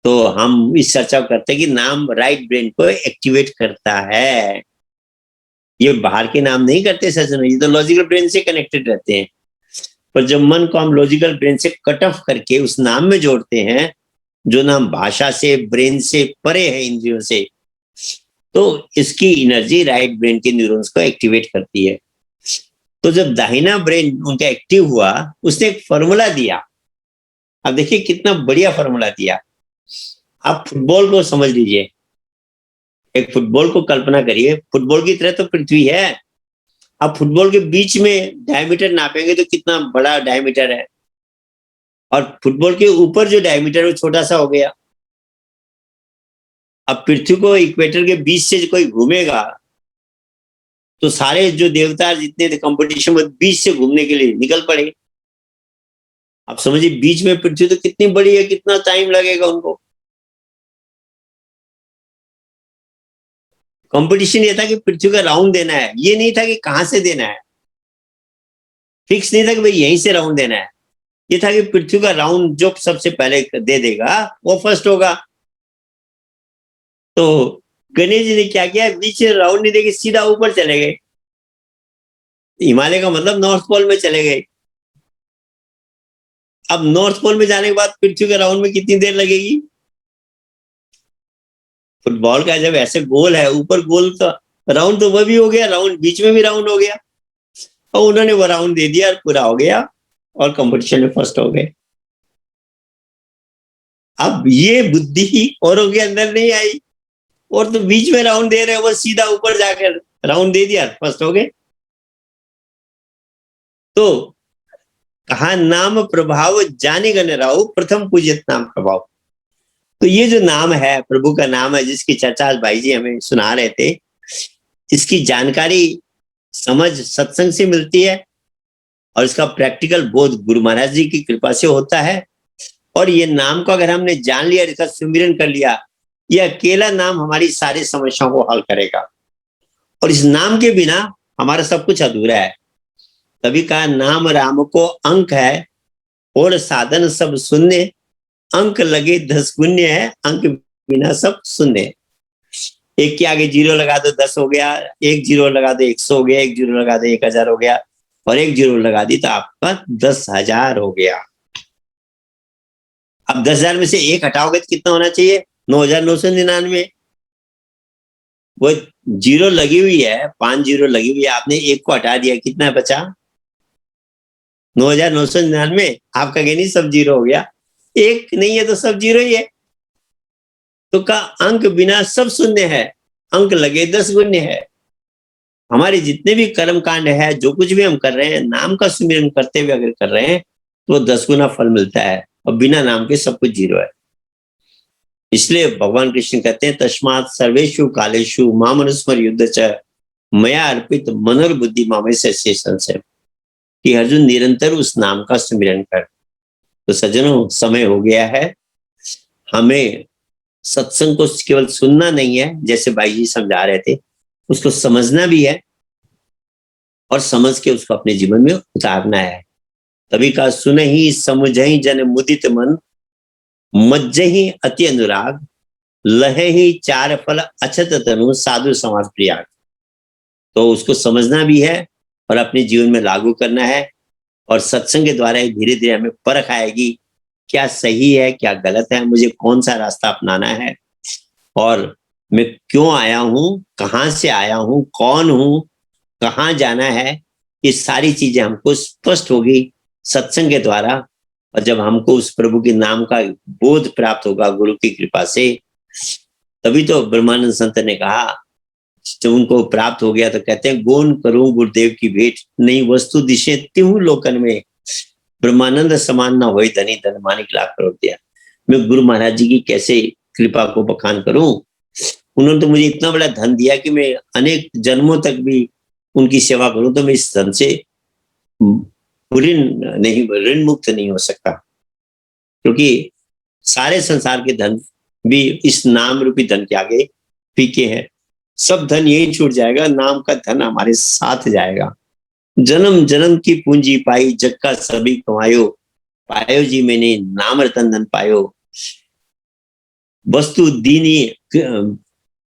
तो हम इस चर्चा करते हैं कि नाम राइट ब्रेन को एक्टिवेट करता है। ये बाहर के नाम नहीं करते सज्जनों, ये तो लॉजिकल ब्रेन से कनेक्टेड रहते हैं। पर जब मन को हम लॉजिकल ब्रेन से कट ऑफ करके उस नाम में जोड़ते हैं, जो नाम भाषा से, ब्रेन से परे है, इंद्रियों से, तो इसकी एनर्जी राइट ब्रेन के न्यूरॉन्स को एक्टिवेट करती है। तो जब दाहिना ब्रेन उनका एक्टिव हुआ, उसने एक फॉर्मूला दिया। अब देखिए कितना बढ़िया फॉर्मूला दिया। आप फुटबॉल को समझ लीजिए, एक फुटबॉल को कल्पना करिए। फुटबॉल की तरह तो पृथ्वी है। अब फुटबॉल के बीच में डायमीटर नापेंगे तो कितना बड़ा डायमीटर है, और फुटबॉल के ऊपर जो डायमीटर वो छोटा सा हो गया। अब पृथ्वी को इक्वेटर के बीच से कोई घूमेगा तो सारे जो देवता जितने थे कंपटीशन में बीच से घूमने के लिए निकल पड़े। आप समझिए बीच में पृथ्वी तो कितनी बड़ी है, कितना टाइम लगेगा उनको। कंपटीशन ये था कि पृथ्वी का राउंड देना है, ये नहीं था कि कहां से देना है, फिक्स नहीं था कि भाई यहीं से राउंड देना है। ये था कि पृथ्वी का राउंड जो सबसे पहले दे देगा वो फर्स्ट होगा। तो गणेश जी ने क्या किया, बीच में राउंड नहीं देके सीधा ऊपर चले गए। हिमालय का मतलब नॉर्थ पोल में चले गए। अब नॉर्थ पोल में जाने के बाद पृथ्वी के राउंड में कितनी देर लगेगी। फुटबॉल का जब ऐसे गोल है ऊपर गोल तो राउंड तो वह भी हो गया, राउंड बीच में भी राउंड हो गया और उन्होंने वो राउंड दे दिया और पूरा हो गया और कंपटीशन में फर्स्ट हो गए। अब ये बुद्धि औरों के अंदर नहीं आई, और तो बीच में राउंड दे रहे, वो सीधा ऊपर जाकर राउंड दे दिया, फर्स्ट हो गए। तो कहा नाम प्रभाव जाने गण राहु, प्रथम पूजित नाम प्रभाव। तो ये जो नाम है, प्रभु का नाम है, जिसकी चर्चा आज भाई जी हमें सुना रहे थे, इसकी जानकारी समझ सत्संग से मिलती है और इसका प्रैक्टिकल बोध गुरु महाराज जी की कृपा से होता है। और ये नाम को अगर हमने जान लिया, इसका सुमिरन कर लिया, ये अकेला नाम हमारी सारी समस्याओं को हल करेगा। और इस नाम के बिना हमारा सब कुछ अधूरा है। तभी कहा नाम राम को अंक है और साधन सब शून्य, अंक लगे 10 गुण्य है, अंक बिना सब शून्य। एक के आगे 0 लगा दो 10 हो गया, 1 0 लगा दो 100 हो गया, 1 0 लगा दो 1000 हो गया, और 1 0 लगा दी तो आपका 10,000 हो गया। अब 10,000 में से 1 हटाओगे तो कितना होना चाहिए, 9,999। वो 0 लगी हुई है, 5 0 लगी हुई है, आपने 1 को हटा दिया, कितना बचा 9,999। आपका नहीं सब 0 हो गया, 1 नहीं है तो सब 0 ही है। तो का अंक बिना सब शून्य है, अंक लगे 10 गुण्य है। हमारे जितने भी कर्म कांड है, जो कुछ भी हम कर रहे हैं, नाम का सुमिरन करते हुए अगर कर रहे हैं तो 10 गुना फल मिलता है, और बिना नाम के सब कुछ 0 है। इसलिए भगवान कृष्ण कहते हैं तस्मात् सर्वेषु कालेषु माम अनुस्मर युद्ध च मया अर्पित मनोर्बुद्धि मामे से संशय, कि अर्जुन निरंतर उस नाम का सुमिरन कर। तो सज्जनों, समय हो गया है। हमें सत्संग को केवल सुनना नहीं है, जैसे भाई जी समझा रहे थे, उसको समझना भी है और समझ के उसको अपने जीवन में उतारना है। तभी का सुन ही समझहि जन मुदित मन, मज्जहि अति अनुराग, लहे ही 4 फल अछत तनु, साधु समाज प्रियाग। तो उसको समझना भी है और अपने जीवन में लागू करना है, और सत्संग के द्वारा धीरे धीरे हमें परख आएगी, क्या सही है क्या गलत है, मुझे कौन सा रास्ता अपनाना है, और मैं क्यों आया हूं, कहां से आया हूं, कौन हूं, कहां जाना है। ये सारी चीजें हमको स्पष्ट होगी सत्संग के द्वारा। और जब हमको उस प्रभु के नाम का बोध प्राप्त होगा गुरु की कृपा से, तभी तो ब्रह्मानंद संत ने कहा, जब उनको प्राप्त हो गया तो कहते हैं गौन करूं गुरुदेव की भेंट, नहीं वस्तु दिशे त्यों लोकन में, ब्रह्मानंद समान ना होई धनी धन मानिक लाख करोड़ दिया। मैं गुरु महाराज जी की कैसे कृपा को बखान करूं। उन्होंने तो मुझे इतना बड़ा धन दिया कि मैं अनेक जन्मों तक भी उनकी सेवा करूं तो मैं इस धन से ऋण मुक्त नहीं हो सकता, क्योंकि सारे संसार के धन भी इस नाम रूपी धन के आगे फीके हैं। सब धन यही छूट जाएगा, नाम का धन हमारे साथ जाएगा। जन्म जन्म की पूंजी पाई, जग का सभी कमायो, पायो जी मैंने नाम रतन धन पायो।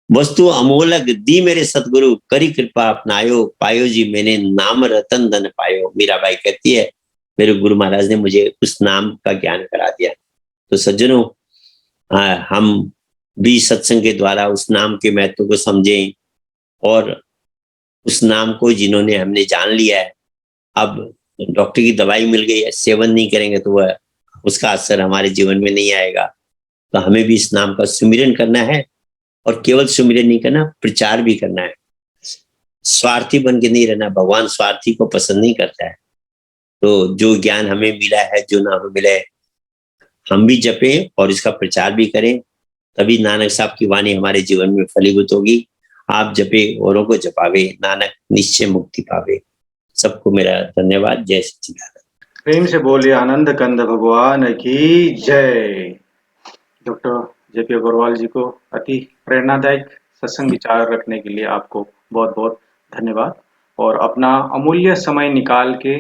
वस्तु अमोलक दी मेरे सतगुरु, करी कृपा अपनायो, पायो जी मैंने नाम रतन धन पायो। मीराबाई कहती है मेरे गुरु महाराज ने मुझे उस नाम का ज्ञान करा दिया। तो सज्जनों, हम भी सत्संग के द्वारा उस नाम के महत्व को समझें, और उस नाम को जिन्होंने हमने जान लिया है, अब डॉक्टर की दवाई मिल गई है, सेवन नहीं करेंगे तो वह उसका असर हमारे जीवन में नहीं आएगा। तो हमें भी इस नाम का सुमिरन करना है, और केवल सुमिरन नहीं करना, प्रचार भी करना है। स्वार्थी बन के नहीं रहना, भगवान स्वार्थी को पसंद नहीं करता है। तो जो ज्ञान हमें मिला है, जो नाम मिला है, हम भी जपें और इसका प्रचार भी करें, तभी नानक साहब की वाणी हमारे जीवन में फलीभूत होगी। आप जपे, औरों को जपावे, नानक निश्चय मुक्ति पावे। सबको मेरा धन्यवाद। जय सच्चिदानंद। प्रेम से बोलिए आनंद कंद भगवान की जय। डॉक्टर जेपी अग्रवाल जी को अति प्रेरणादायक सत्संग विचार रखने के लिए आपको बहुत बहुत धन्यवाद, और अपना अमूल्य समय निकाल के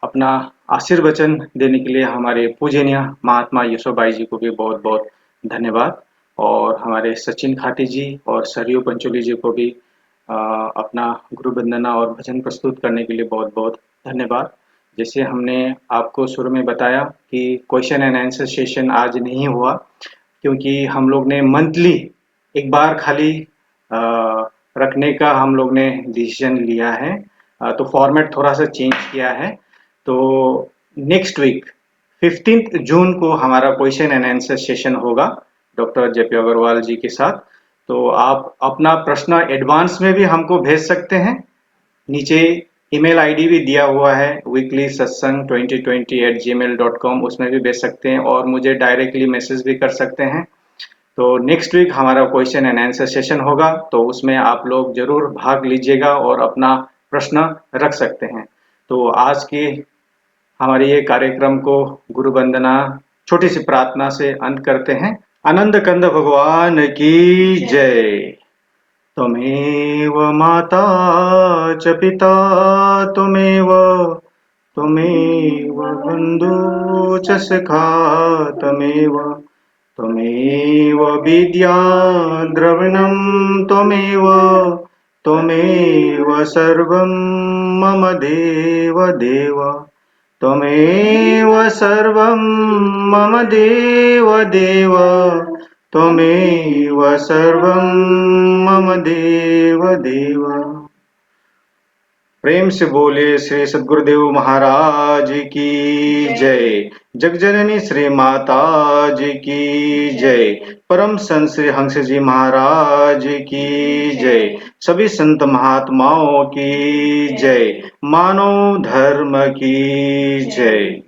अपना आशीर्वचन देने के लिए हमारे पूजनीय महात्मा यशोबाई जी को भी बहुत बहुत धन्यवाद, और हमारे सचिन खाटी जी और सरयू पंचोली जी को भी अपना गुरु वंदना और भजन प्रस्तुत करने के लिए बहुत बहुत धन्यवाद। जैसे हमने आपको शुरू में बताया कि क्वेश्चन एंड आंसर सेशन आज नहीं हुआ, क्योंकि हम लोग ने मंथली एक बार खाली रखने का हम लोग ने डिसीजन लिया है, तो फॉर्मेट थोड़ा सा चेंज किया है। तो नेक्स्ट वीक 15 जून को हमारा क्वेश्चन एंड आंसर सेशन होगा डॉक्टर जेपी अग्रवाल जी के साथ। तो आप अपना प्रश्न एडवांस में भी हमको भेज सकते हैं, नीचे ईमेल आईडी भी दिया हुआ है weeklysatsang2020@gmail.com, उसमें भी भेज सकते हैं, और मुझे डायरेक्टली मैसेज भी कर सकते हैं। तो नेक्स्ट वीक हमारा क्वेश्चन एंड आंसर सेशन होगा, तो उसमें आप लोग जरूर भाग लीजिएगा और अपना प्रश्न रख सकते हैं। तो आज के हमारे ये कार्यक्रम को गुरु वंदना छोटी सी प्रार्थना से अंत करते हैं। आनंद कंद भगवान की जय। त्वमेव माता च पिता त्वमेव बन्धु च सखा त्वमेव विद्या द्रविणं त्वमेव सर्वं मम देव त्वमेव सर्वं मम देव त्वमेव सर्वं मम देव। प्रेम से बोले श्री सद्गुरुदेव महाराज की जय। जगजननी श्री माता जी की जय। परम संत श्री हंस जी महाराज की जय। सभी संत महात्माओं की जय। मानव धर्म की जय।